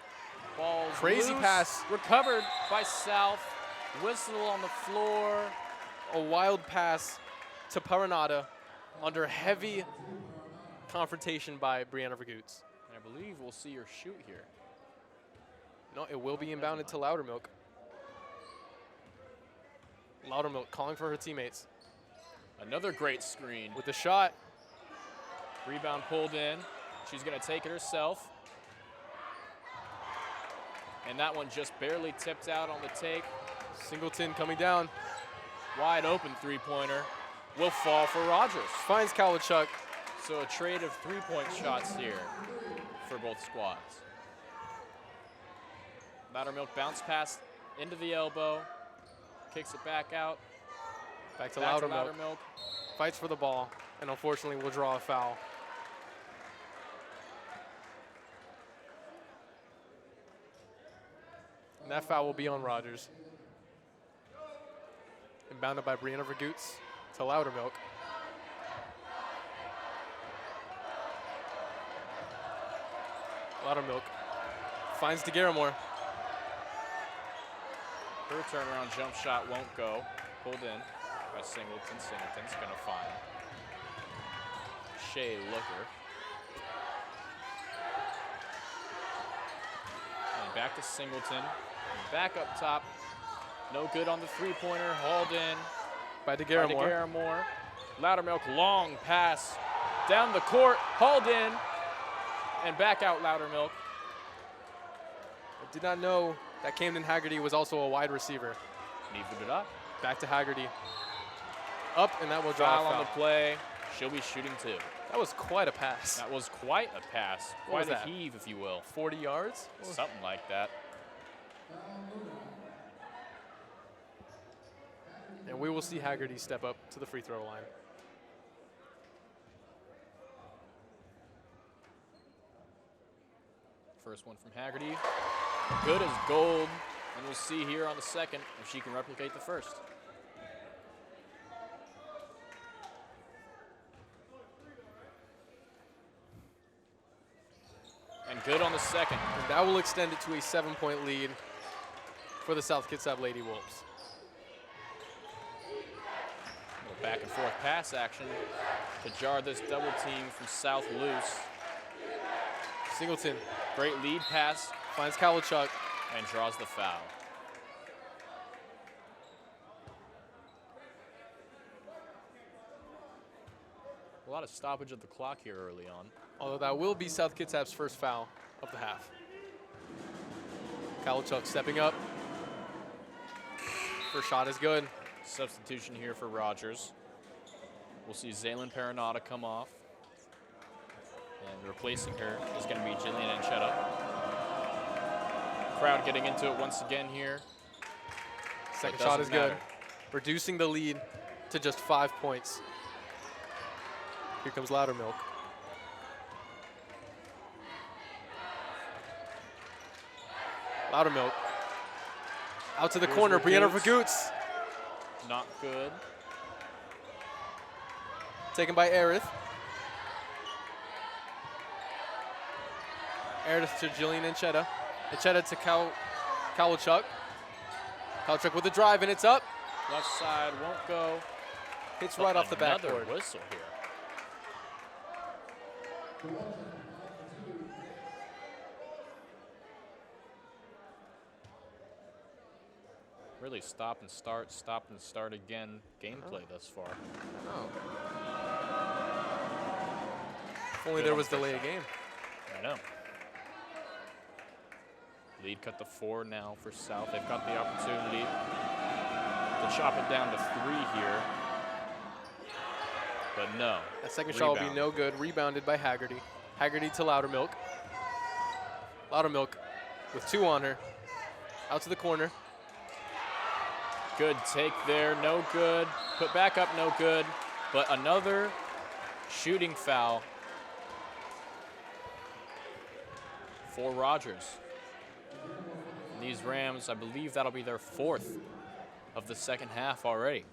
Ball's Crazy loose, pass. recovered by South. Whistle on the floor. A wild pass to Paranada under heavy confrontation by Brianna Vergoots. And I believe we'll see her shoot here. No, it will be inbounded to Loudermilk. Loudermilk calling for her teammates. Another great screen. With the shot. Rebound pulled in. She's going to take it herself. And that one just barely tipped out on the take. Singleton coming down. Wide open three-pointer. Will fall for Rogers. Finds Kowalchuk. So a trade of three-point shots here for both squads. Loudermilk bounce pass into the elbow. Kicks it back out. Back to Loudermilk. Fights for the ball, and unfortunately will draw a foul. And that foul will be on Rogers. Inbounded by Brianna Vergoots to Loudermilk. Loudermilk finds DeGaramore. Her turnaround jump shot won't go. Pulled in by Singleton. Singleton's going to find Shea Looker. And back to Singleton. And back up top. No good on the three-pointer. Hauled in by DeGaramore. Loudermilk, long pass down the court. Hauled in. And back out Loudermilk. I did not know that Camden Haggerty was also a wide receiver. Neither did I. Back to Haggerty. Up, and that will draw Foul a foul. on the play. She'll be shooting two. That was quite a pass. That was quite a pass. What was Quite a that? heave, if you will. 40 yards? Something like that. And we will see Haggerty step up to the free throw line. First one from Haggerty. Good as gold. And we'll see here on the second if she can replicate the first. Good on the second. And that will extend it to a 7-point lead for the South Kitsap Lady Wolves. A little back and forth pass action to jar this double team from South loose. Singleton, great lead pass. Finds Kowalchuk. And draws the foul. A lot of stoppage of the clock here early on. Although that will be South Kitsap's first foul of the half. Kowalchuk stepping up. First shot is good. Substitution here for Rogers. We'll see Zaylin Perenata come off. And replacing her is going to be Jillian Anchetta. Crowd getting into it once again here. Second shot is good. Reducing the lead to just 5 points. Here comes Loudermilk. Loudermilk. Out to the corner, Brianna Vergoots. Not good. Taken by Aerith. Aerith to Jillian Anchetta. Anchetta to Kowalchuk. Kowalchuk with a drive, and it's up. Left side won't go. Hits right off the backboard. Another whistle here. Really stop and start again gameplay thus far. If only there was delay of game. I know. Lead cut to 4 now for South. They've got the opportunity to chop it down to 3 here. But no. That second shot will be no good. Rebounded by Haggerty. Haggerty to Loudermilk. Loudermilk with 2 on her. Out to the corner. Good take there, no good. Put back up, no good. But another shooting foul for Rogers. And these Rams, I believe that'll be their 4th of the second half already.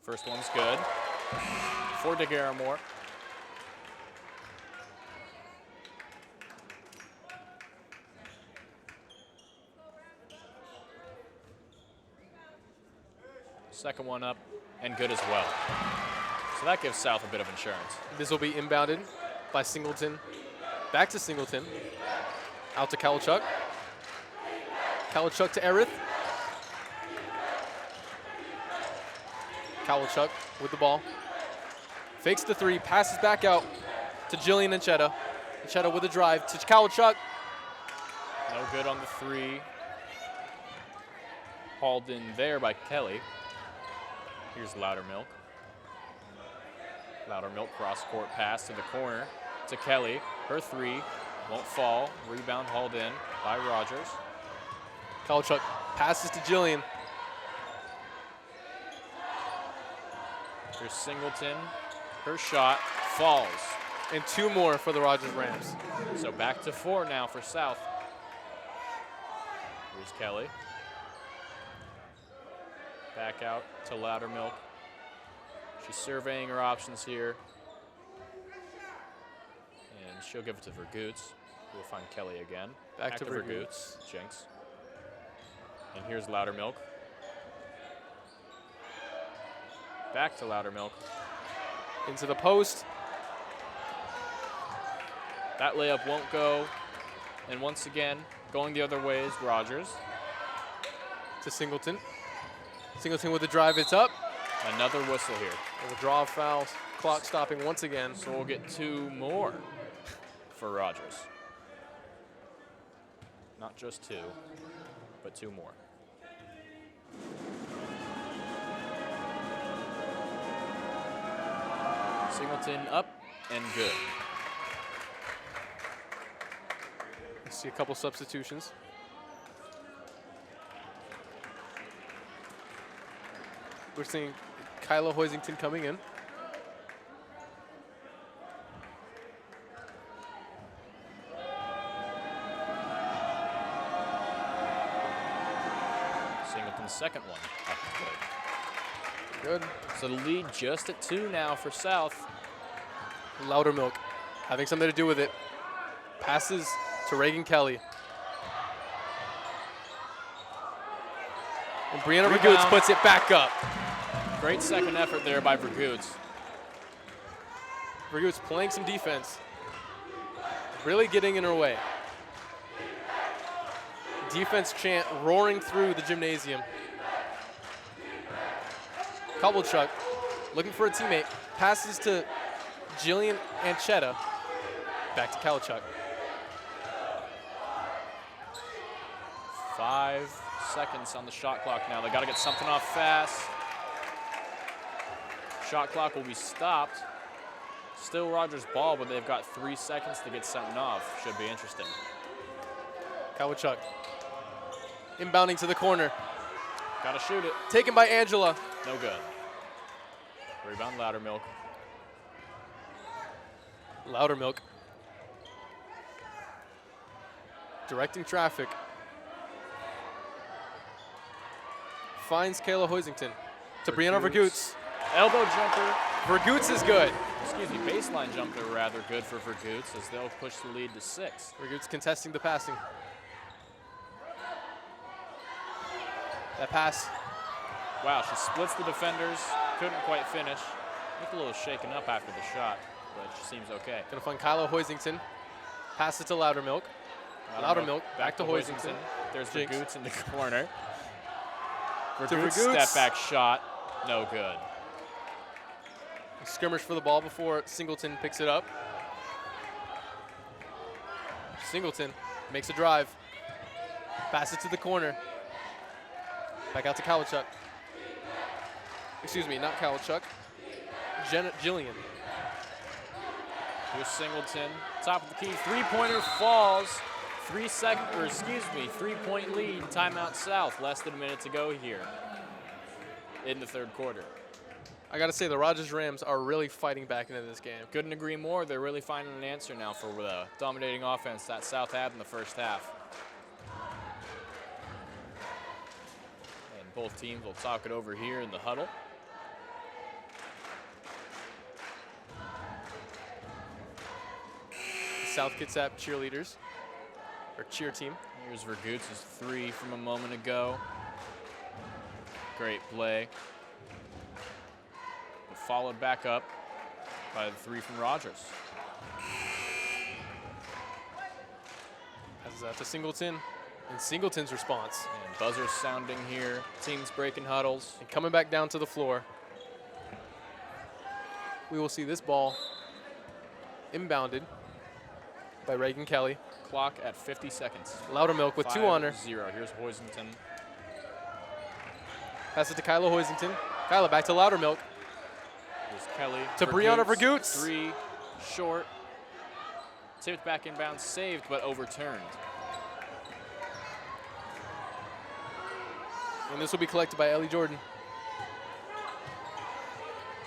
First one's good for DeGaramore. Second one up and good as well. So that gives South a bit of insurance. This will be inbounded by Singleton. Back to Singleton. Out to Kowalchuk. Kowalchuk to Aerith. Kowalchuk with the ball. Fakes the 3, passes back out to Jillian Anchetta. Anchetta with a drive to Kowalchuk. No good on the 3. Hauled in there by Kelly. Here's Loudermilk. Loudermilk cross-court pass to the corner to Kelly. Her 3 won't fall. Rebound hauled in by Rogers. Kowalchuk passes to Jillian. Here's Singleton. Her shot falls. And 2 more for the Rogers Rams. So back to 4 now for South. Here's Kelly. Back out to Loudermilk. She's surveying her options here. And she'll give it to Vergoots. We'll find Kelly again. Back to Vergoots. Jinx. And here's Loudermilk. Back to Loudermilk. Into the post. That layup won't go. And once again, going the other way is Rogers. To Singleton. Singleton with the drive, it's up. Another whistle here. And the draw of fouls. Clock stopping once again. So we'll get 2 more for Rogers. Not just 2, but 2 more. Singleton up and good. I see a couple substitutions. We're seeing Kyla Hoisington coming in. Singleton's second one up and good. Good. So the lead just at 2 now for South. Loudermilk having something to do with it. Passes to Reagan Kelly. And Brianna Rebound. Vergoots puts it back up. Great second effort there by Vergoots. Vergoots playing some defense. Really getting in her way. Defense chant roaring through the gymnasium. Kovalchuk looking for a teammate. Passes to Jillian Anchetta. Back to Kovalchuk. 5 seconds on the shot clock now. They got to get something off fast. Shot clock will be stopped. Still Rogers' ball, but they've got 3 seconds to get something off. Should be interesting. Kovalchuk inbounding to the corner. Got to shoot it. Taken by Angela. No good. Rebound Loudermilk. Loudermilk directing traffic. Finds Kayla Hoisington to Brianna Vergoots. Elbow jumper. Vergoots is good. Excuse me, baseline jumper rather good for Vergoots as they'll push the lead to 6. Vergoots contesting the passing. That pass. Wow, she splits the defenders. Couldn't quite finish. Looked a little shaken up after the shot, but she seems okay. Gonna find Kyla Hoisington. Pass it to Loudermilk. Loudermilk back to Hoisington. There's Jinx. Vergoots in the corner. To Vergoots Vergoots. step back shot. No good. Skirmish for the ball before Singleton picks it up. Singleton makes a drive. Pass it to the corner. Back out to Kovalchuk. Excuse me, not Kovalchuk. Jillian. Here's Singleton. Top of the key. 3-pointer falls. 3-point lead. Timeout South. Less than a minute to go here in the 3rd quarter. I got to say, the Rogers Rams are really fighting back into this game. Couldn't agree more. They're really finding an answer now for the dominating offense that South had in the first half. And both teams will talk it over here in the huddle. South Kitsap cheerleaders, or cheer team. Here's Vergoots' 3 from a moment ago. Great play. But followed back up by the 3 from Rogers. Passes out to Singleton, and Singleton's response. And buzzer sounding here. Teams breaking huddles. And coming back down to the floor. We will see this ball inbounded by Reagan Kelly. Clock at 50 seconds. Loudermilk with 2 on her. 5-0. Here's Hoisington. Pass it to Kyla Hoisington. Kyla back to Loudermilk. Here's Kelly. To Brianna Vergoots. 3 short. Tipped back inbound. Saved, but overturned. And this will be collected by Ellie Jordan.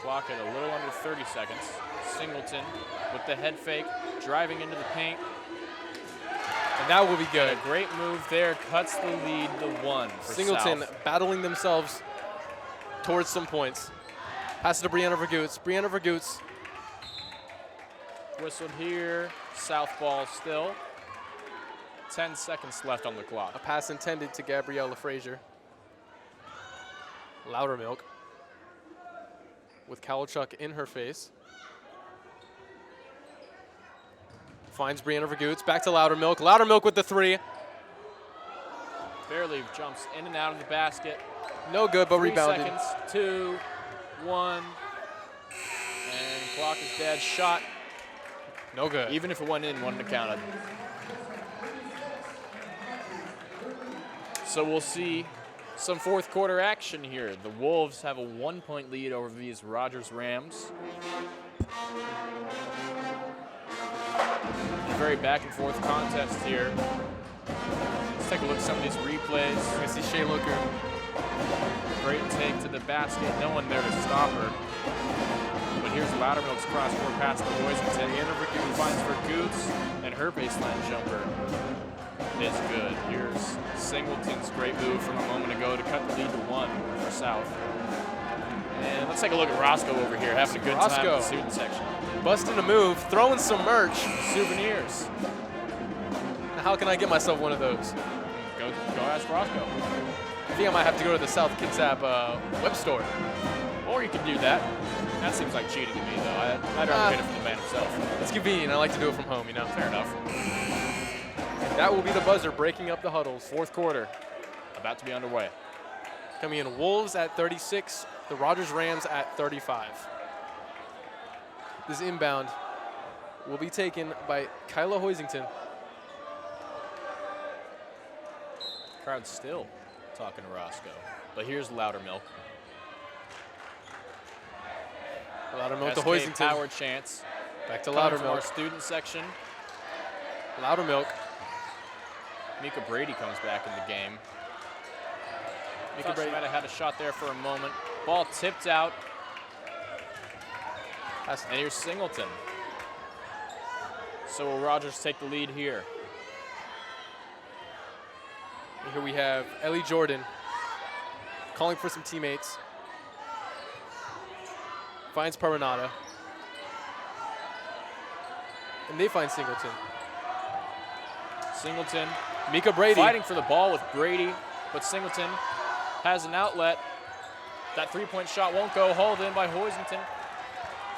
Clock at a little under 30 seconds. Singleton with the head fake, driving into the paint. And that will be good. And a great move there, cuts the lead to 1 for Singleton South. battling themselves towards some points. Pass it to Brianna Vergoots. Brianna Vergoots. Whistled here, South ball still. 10 seconds left on the clock. A pass intended to Gabriella Frazier. Loudermilk with Kovalchuk in her face. Finds Brianna Vergoots. Back to Loudermilk. Loudermilk with the 3. Barely jumps in and out of the basket. No good, but 3 rebounded. seconds, 2, 1. And clock is dead. Shot. No good. Even if it went in, wouldn't have counted. So we'll see some 4th quarter action here. The Wolves have a 1-point lead over these Rogers Rams. A very back and forth contest here. Let's take a look at some of these replays. I see Shea Looker. Great take to the basket. No one there to stop her. But here's Loudermilk's cross-court pass to Hoisington. Vergoots finds Vergoots, and her baseline jumper is good. Here's Singleton's great move from a moment ago to cut the lead to 1 for South. And let's take a look at Roscoe over here, having a good time in the student section. Busting a move, throwing some merch. Souvenirs. Now, how can I get myself one of those? Go ask Roscoe. I think I might have to go to the South Kitsap web store. Or you can do that. That seems like cheating to me, though. I'd rather get it from the man himself. It's convenient. I like to do it from home, you know? Fair enough. And that will be the buzzer breaking up the huddles. Fourth quarter about to be underway. Coming in, Wolves at 36, the Rogers Rams at 35. This inbound will be taken by Kyla Hoisington. Crowd still talking to Roscoe. But here's Loudermilk. Loudermilk to SK Hoisington. Power chance. Back to Coming from our Loudermilk. student section. Loudermilk. Mika Brady comes back in the game. Mika Thought she Brady. might have had a shot there for a moment. Ball tipped out. And here's Singleton. So will Rogers take the lead here? And here we have Ellie Jordan calling for some teammates. Finds Paranada. And they find Singleton. Singleton. Mika Brady. Fighting for the ball with Brady, but Singleton has an outlet. That three-point shot won't go. Hauled in by Hoisington.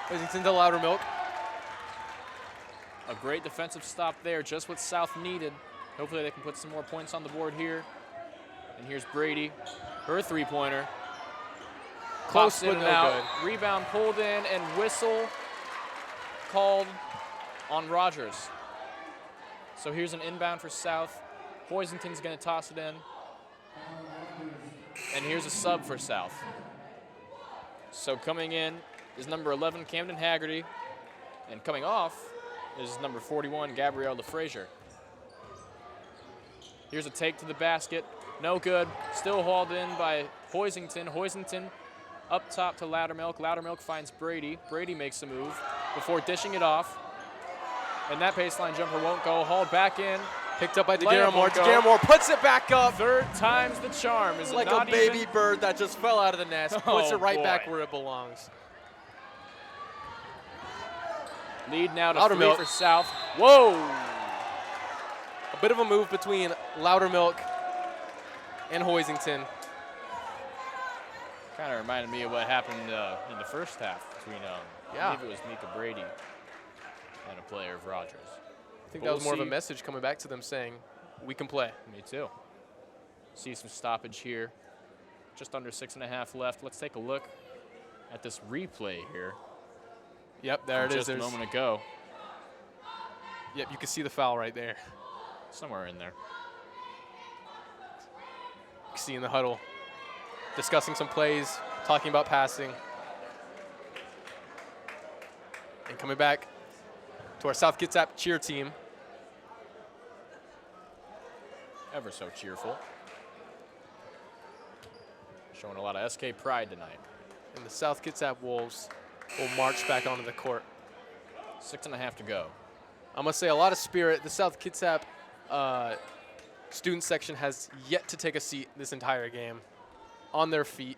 Hoisington to Loudermilk. A great defensive stop there, just what South needed. Hopefully they can put some more points on the board here. And here's Brady, her three-pointer. Close, Pops in but and no out. good. Rebound pulled in and whistle called on Rogers. So here's an inbound for South. Hoisington's going to toss it in. And here's a sub for South. So coming in is number 11, Camden Haggerty. And coming off is number 41, Gabrielle LaFrazier. Here's a take to the basket. No good. Still hauled in by Hoisington. Hoisington up top to Loudermilk. Loudermilk finds Brady. Brady makes a move before dishing it off. And that baseline jumper won't go. Hauled back in. Picked up by Layup won't go. DeGarramore puts it back up. Third time's the charm. Is it Like a not baby even? bird that just fell out of the nest. Puts Oh, it right boy. back where it belongs. Lead now to Loudermilk. 3 for South. Whoa! A bit of a move between Loudermilk and Hoisington. Kind of reminded me of what happened in the first half between, I believe it was Mika Brady and a player of Rogers. I think that was more of a message coming back to them saying, we can play. Me too. See some stoppage here. Just under 6.5 left. Let's take a look at this replay here. Yep, there it is. Just a moment ago. Yep, you can see the foul right there. Somewhere in there. You can see in the huddle, discussing some plays, talking about passing. And coming back to our South Kitsap cheer team. Ever so cheerful. Showing a lot of SK pride tonight. And the South Kitsap Wolves will march back onto the court. 6.5 to go. I'm going to say a lot of spirit. The South Kitsap student section has yet to take a seat this entire game. On their feet,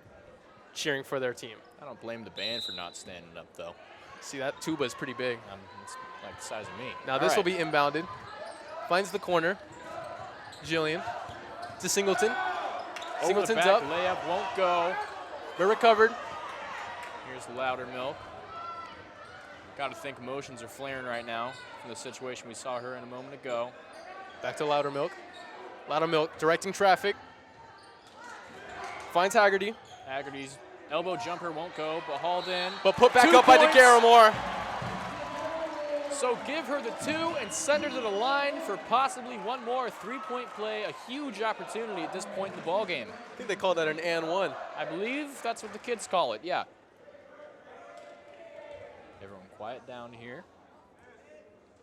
cheering for their team. I don't blame the band for not standing up, though. See, that tuba is pretty big. It's like the size of me. Now this will be inbounded. Finds the corner. Jillian to Singleton. Over Singleton's the back, up. layup won't go. They're recovered. Here's Loudermilk. Got to think emotions are flaring right now from the situation we saw her in a moment ago. Back to Loudermilk. Loudermilk directing traffic. Finds Haggerty. Haggerty's elbow jumper won't go, but hauled in. But put back 2 up by points. DeGarramore. So give her the 2 and send her to the line for possibly one more three-point play. A huge opportunity at this point in the ballgame. I think they call that an and one. I believe that's what the kids call it, yeah. Everyone quiet down here.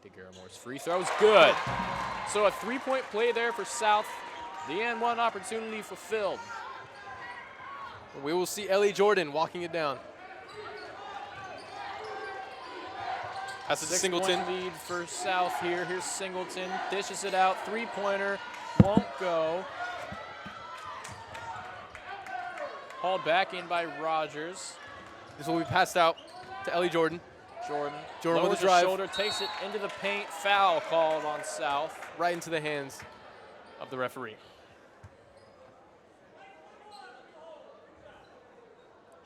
DeGarramore's free throw's good. So a three-point play there for South. The and one opportunity fulfilled. We will see Ellie Jordan walking it down. That's a 6 Singleton. point lead for South here. Here's Singleton, dishes it out, three-pointer, won't go. Hauled back in by Rogers. This will be passed out to Ellie Jordan. Jordan with lowers a drive. the shoulder, takes it into the paint. Foul called on South. Right into the hands of the referee.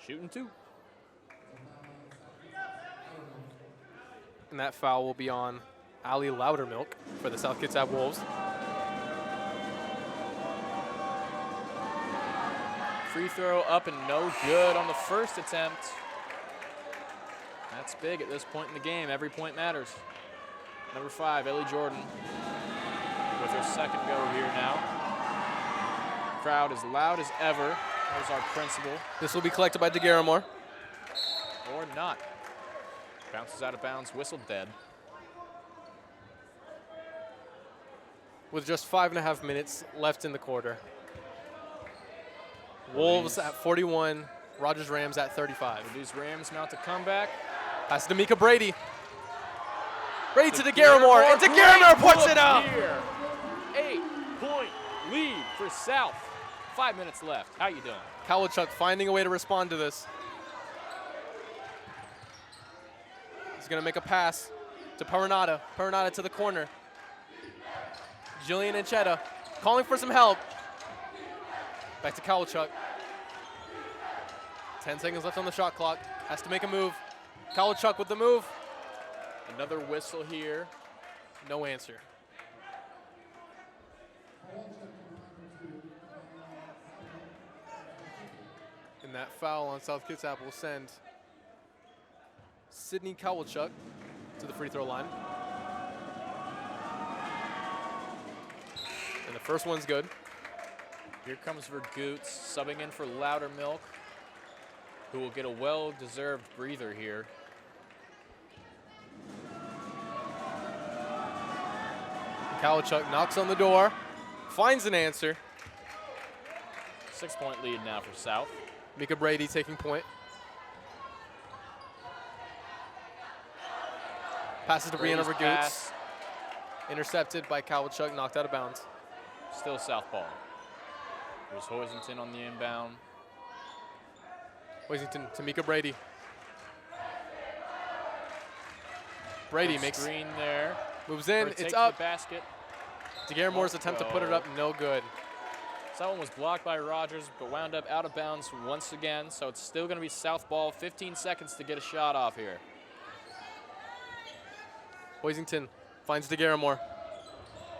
Shooting 2. And that foul will be on Allie Loudermilk for the South Kitsap Wolves. Free throw up and no good on the first attempt. That's big at this point in the game. Every point matters. Number 5, Ellie Jordan, with her second go here now. Crowd as loud as ever. There's our principal. This will be collected by DeGaramore. Or not. Bounces out of bounds, whistle dead. With just 5.5 minutes left in the quarter. Wolves at 41, Rogers Rams at 35. Will these Rams mount a comeback? Pass to Mika Brady. Brady to DeGaramore, and DeGaramore puts it up! 8-point lead for South. 5 minutes left. How you doing? Kowalchuk finding a way to respond to this. He's gonna make a pass to Paranada. Paranada to the corner. Jillian Anchetta calling for some help. Back to Kowalchuk. 10 seconds left on the shot clock. Has to make a move. Kowalchuk with the move. Another whistle here. No answer. And that foul on South Kitsap will send Sydney Kowalchuk to the free throw line. And the first one's good. Here comes Vergoots, subbing in for Loudermilk, who will get a well-deserved breather here. Kowalchuk knocks on the door, finds an answer. 6-point lead now for South. Mika Brady taking point. Passes to Brianna Vergoots. Intercepted by Kowalchuk, knocked out of bounds. Still South ball. There's Hoisington on the inbound. Hoisington to Mika Brady. Brady makes screen there. Moves in, Takes it's up. The basket. DeGaramore's attempt to put it up, no good. So that one was blocked by Rogers, but wound up out of bounds once again. So it's still going to be South ball. 15 seconds to get a shot off here. Hoisington finds DeGaramore.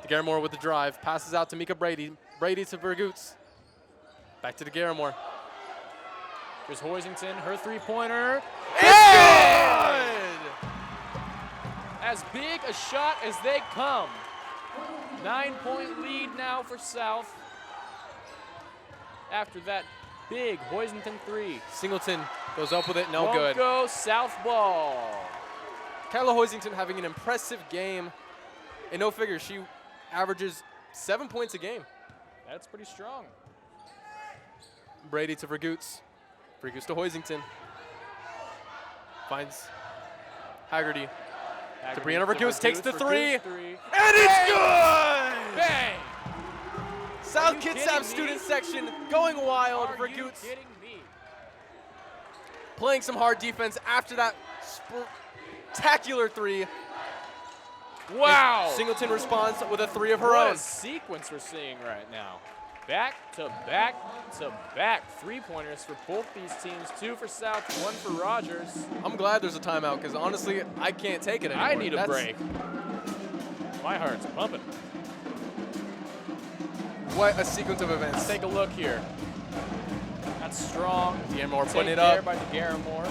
DeGaramore with the drive, passes out to Mika Brady. Brady to Vergoots. Back to DeGaramore. Here's Hoisington, her three-pointer. It's good! As big a shot as they come. 9-point lead now for South. After that big Hoisington three. Singleton goes up with it, no Won't good. Go South ball. Kyla Hoisington having an impressive game. And no figure, she averages 7 points a game. That's pretty strong. Brady to Vergoots. Vergoots to Hoisington. Finds Haggerty. To Brianna Vergoots, takes the three. And it's good! Bang! South Kitsap student section going wild. Vergoots playing some hard defense after that spectacular three. Wow! And Singleton responds with a three of her What own. a sequence we're seeing right now. Back to back to back three-pointers for both these teams. 2 for South, 1 for Rogers. I'm glad there's a timeout because honestly, I can't take it anymore. I need a break. My heart's pumping. What a sequence of events. Let's take a look here. That's strong. DeGaramore Take putting it there up. by DeGaramore.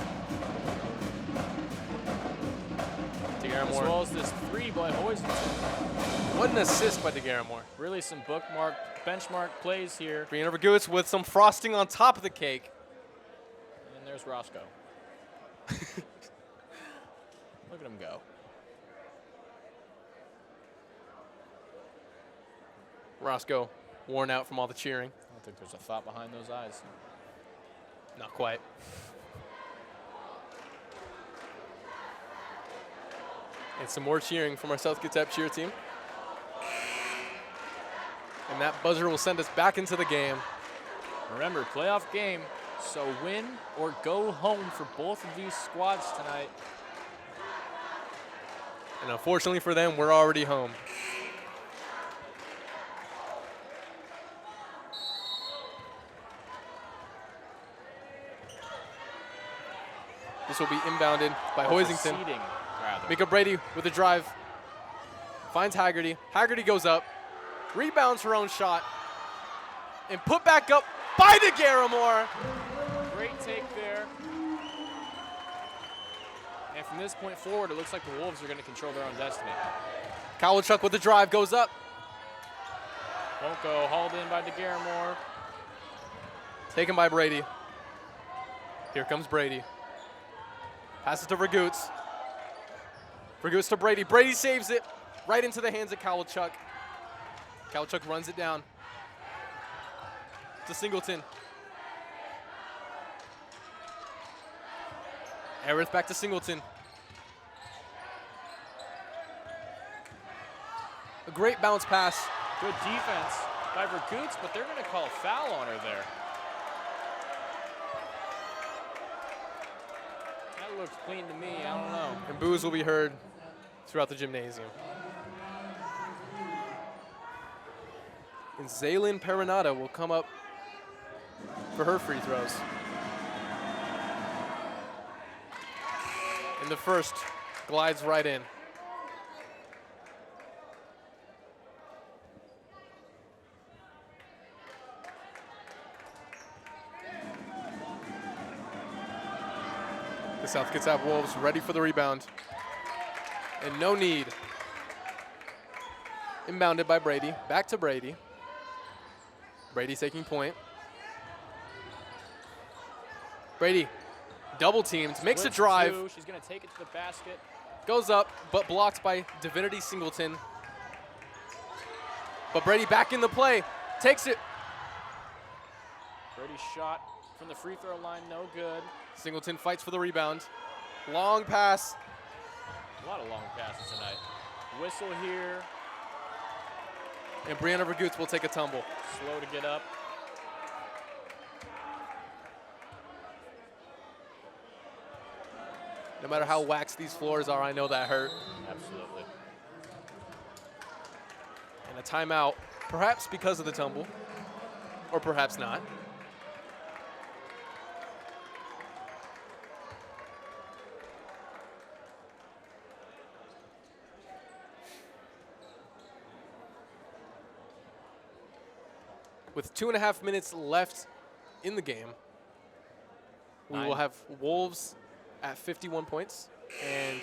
As well as this three by Hoisington. What an assist by DeGaramore. Really some benchmark plays here. Brianna Vergoots with some frosting on top of the cake. And there's Roscoe. Look at him go. Roscoe worn out from all the cheering. I don't think there's a thought behind those eyes. Not quite. And some more cheering from our South Kitsap cheer team. And that buzzer will send us back into the game. Remember, playoff game, So win or go home for both of these squads tonight. And unfortunately for them, we're already home. This will be inbounded by Hoisington. Proceeding, rather. Mika Brady with a drive. Finds Haggerty. Haggerty goes up. Rebounds her own shot. And put back up by DeGaramore. Great take there. And from this point forward, it looks like the Wolves are going to control their own destiny. Kowalchuk with the drive goes up. Won't go. Hauled in by DeGaramore. Taken by Brady. Here comes Brady. Passes to Vergoots. Vergoots to Brady. Brady saves it right into the hands of Kowalchuk. Kowalchuk runs it down to Singleton. Aerith back to Singleton. A great bounce pass. Good defense by Vergoots, but they're going to call a foul on her there. That looks clean to me. I don't know. And boos will be heard throughout the gymnasium. And Zaylin Perenata will come up for her free throws. And the first glides right in. The South Kitsap Wolves ready for the rebound. And no need. Inbounded by Brady. Back to Brady. Brady taking point. Brady double teamed, makes a drive. She's going to take it to the basket. Goes up, but blocked by Divinity Singleton. But Brady back in the play. Takes it. Brady's shot from the free throw line, no good. Singleton fights for the rebound. Long pass. A lot of long passes tonight. Whistle here. And Brianna Vergoots will take a tumble. Slow to get up. No matter how waxed these floors are, I know that hurt. Absolutely. And a timeout, perhaps because of the tumble, or perhaps not. With 2.5 minutes left in the game, we will have Wolves at 51 points and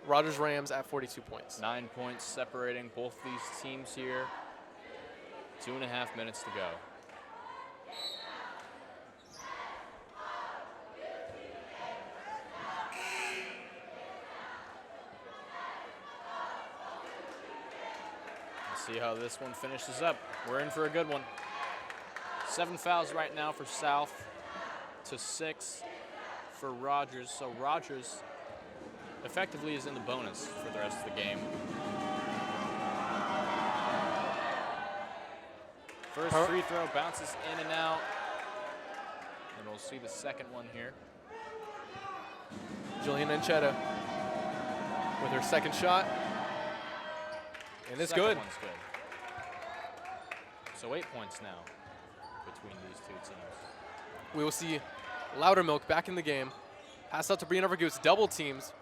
Rogers Rams at 42 points. 9 points separating both these teams here. 2.5 minutes to go. Let's see how this one finishes up. We're in for a good one. 7 fouls right now for South to 6 for Rogers. So Rogers effectively is in the bonus for the rest of the game. First free throw bounces in and out. And we'll see the second one here. Jillian Anchetta with her second shot. And it's Second good. one's good. So 8 points now between these two teams. We will see Loudermilk back in the game. Pass out to Brianna Vergoots, double teams.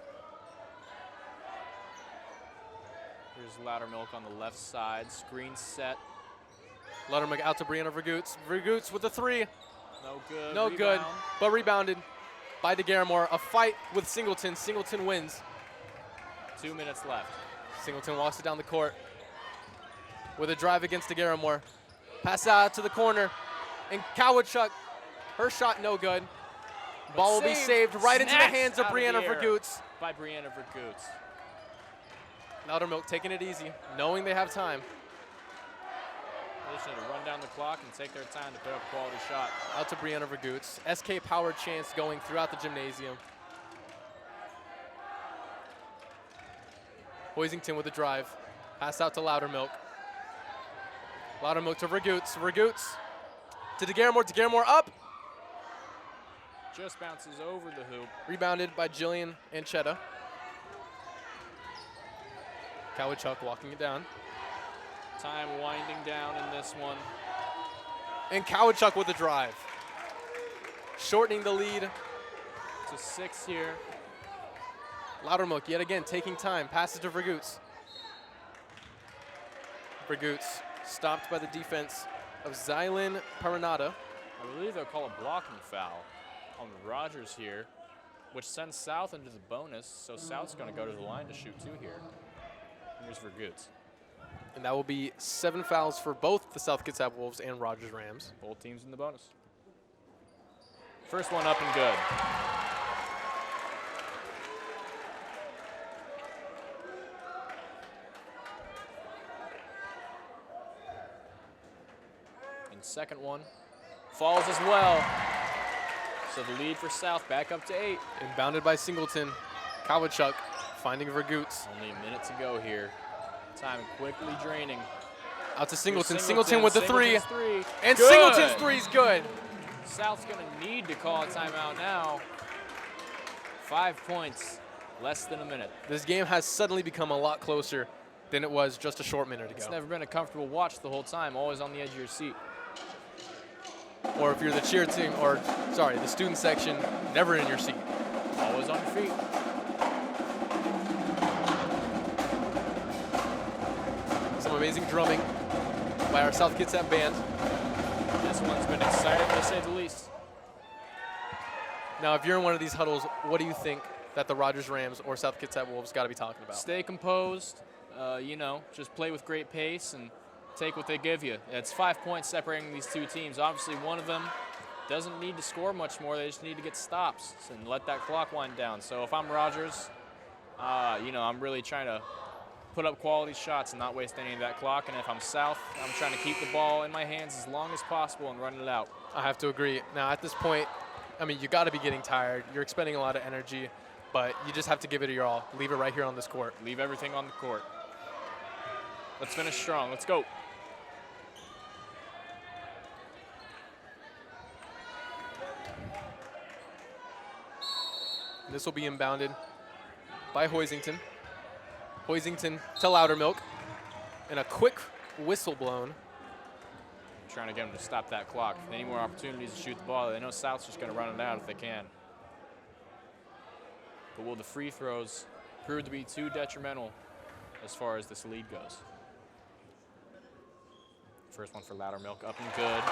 Here's Loudermilk on the left side, screen set. Loudermilk out to Brianna Vergoots. Vergoots with the three. No good. No good, Rebound. but rebounded by DeGaramore. A fight with Singleton. Singleton wins. 2 minutes left. Singleton walks it down the court with a drive against DeGaramore. Pass out to the corner. And Kowalchuk, her shot no good. Ball will be saved right into the Snatched hands of out Brianna the air Vergoots. By Brianna Vergoots. Loudermilk taking it easy, knowing they have time. They just need to run down the clock and take their time to put up a quality shot. Out to Brianna Vergoots. SK power chance going throughout the gymnasium. Hoisington with a drive. Pass out to Loudermilk. Loudermilk to Vergoots. Vergoots to DeGaramore. DeGaramore up. just bounces over the hoop. Rebounded by Jillian Anchetta. Kowachuk walking it down. Time winding down in this one. And Kowachuk with the drive. Shortening the lead to 6 here. Loudermilk yet again taking time. Passes to Vergoots. Vergoots stopped by the defense of Xylin Paranada. I believe they'll call a blocking foul on Rogers here, which sends South into the bonus. So South's going to go to the line to shoot 2 here. Here's Vergoots. And that will be 7 fouls for both the South Kitsap Wolves and Rogers Rams. Both teams in the bonus. First one up and good. And second one falls as well. So the lead for South back up to 8. And bounded by Singleton. Kowachuk finding Vergoots. Only a minute to go here. Time quickly draining. Out to Singleton. Singleton with the three. And good. Singleton's three's good. South's going to need to call a timeout now. 5 points, less than a minute. This game has suddenly become a lot closer than it was just a short minute ago. It's never been a comfortable watch the whole time, always on the edge of your seat. Or if you're the cheer team, or sorry, the student section, never in your seat. Always on your feet. Some amazing drumming by our South Kitsap band. This one's been exciting to say the least. Now, if you're in one of these huddles, what do you think that the Rogers Rams or South Kitsap Wolves got to be talking about? Stay composed, you know, just play with great pace and take what they give you. It's 5 points separating these two teams. Obviously, one of them doesn't need to score much more. They just need to get stops and let that clock wind down. So if I'm Rogers, you know, I'm really trying to put up quality shots and not waste any of that clock. And if I'm South, I'm trying to keep the ball in my hands as long as possible and run it out. I have to agree. Now, at this point, I mean, you got to be getting tired. You're expending a lot of energy, but you just have to give it your all. Leave it right here on this court. Leave everything on the court. Let's finish strong. Let's go. This will be inbounded by Hoisington. Hoisington to Loudermilk. And a quick whistle blown. Trying to get them to stop that clock. If they need more opportunities to shoot the ball, they know South's just going to run it out if they can. But will the free throws prove to be too detrimental as far as this lead goes? First one for Loudermilk, up and good.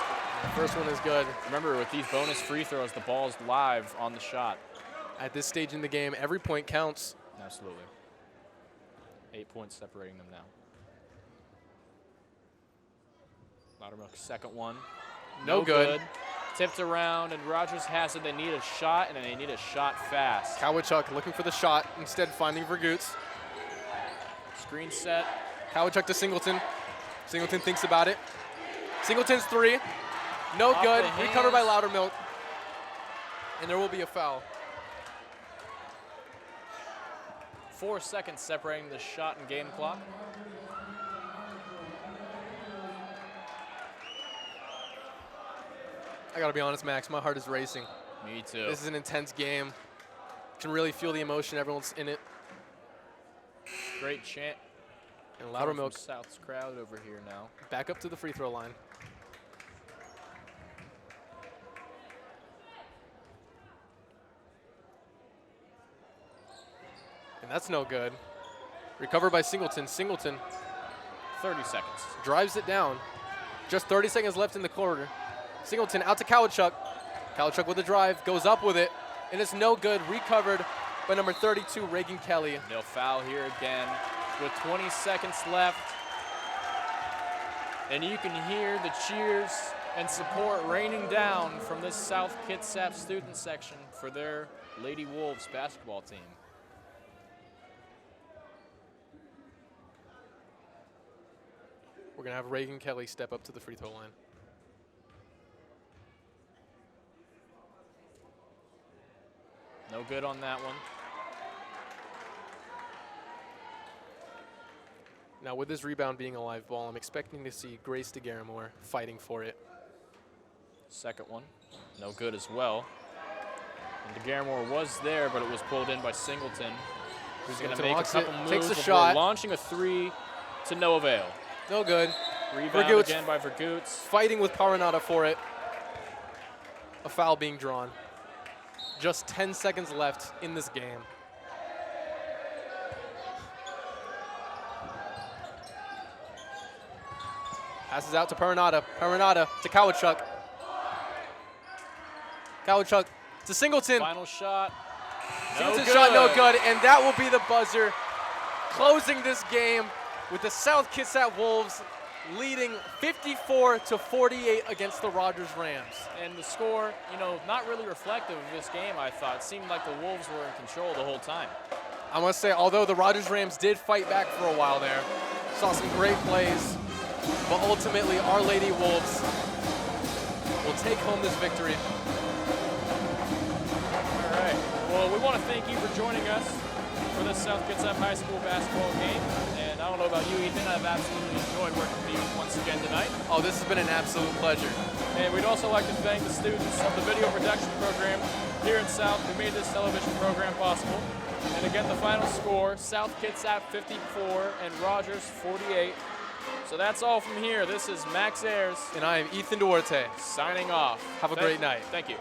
The first one is good. Remember, with these bonus free throws, the ball's live on the shot. At this stage in the game, every point counts. Absolutely. 8 points separating them now. Loudermilk, second one. No good. Tipped around, and Rogers has it. They need a shot, and they need a shot fast. Kowachuk looking for the shot, instead finding Vergoots. Screen set. Kowachuk to Singleton. Singleton thinks about it. Singleton's three. No Off good. the hands. Recovered by Loudermilk. And there will be a foul. 4 seconds separating the shot and game clock. I gotta be honest, Max, my heart is racing. Me too. This is an intense game. You can really feel the emotion, everyone's in it. Great chant. And Loudermilk. South's crowd over here now. Back up to the free throw line. And that's no good. Recovered by Singleton. Singleton 30 seconds. Drives it down. Just 30 seconds left in the quarter. Singleton out to Kowachuk. Kowachuk with a drive, goes up with it, and it's no good. Recovered by number 32, Reagan Kelly. They'll foul here again with 20 seconds left. And you can hear the cheers and support raining down from this South Kitsap student section for their Lady Wolves basketball team. We're gonna have Reagan Kelly step up to the free throw line. No good on that one. Now with this rebound being a live ball, I'm expecting to see Grace DeGaramore fighting for it. Second one, no good as well. And DeGarmore was there, but it was pulled in by Singleton, who's going to Singleton make a couple moves takes a before shot. launching a three to no avail. No good. Rebound Vergut's again by Vergut's. fighting with Paranada for it. A foul being drawn. Just 10 seconds left in this game. Passes out to Paranada. Paranada to Kowachuk. Kowachuk to Singleton. Final shot. Singleton shot no good, and that will be the buzzer closing this game with the South Kitsap Wolves leading 54-48 against the Rogers Rams. And the score, you know, not really reflective of this game, I thought. It seemed like the Wolves were in control the whole time. I must say, although the Rogers Rams did fight back for a while there, saw some great plays, but ultimately Our Lady Wolves will take home this victory. All right. Well, we want to thank you for joining us for this South Kitsap High School basketball game. And I don't know about you, Ethan, I've absolutely enjoyed working with you once again tonight. Oh, this has been an absolute pleasure. And we'd also like to thank the students of the video production program here in South who made this television program possible. And again, the final score, South Kitsap 54 and Rogers 48. So that's all from here. This is Max Ayers. And I am Ethan Duarte. Signing off. Have a great night. Thank you.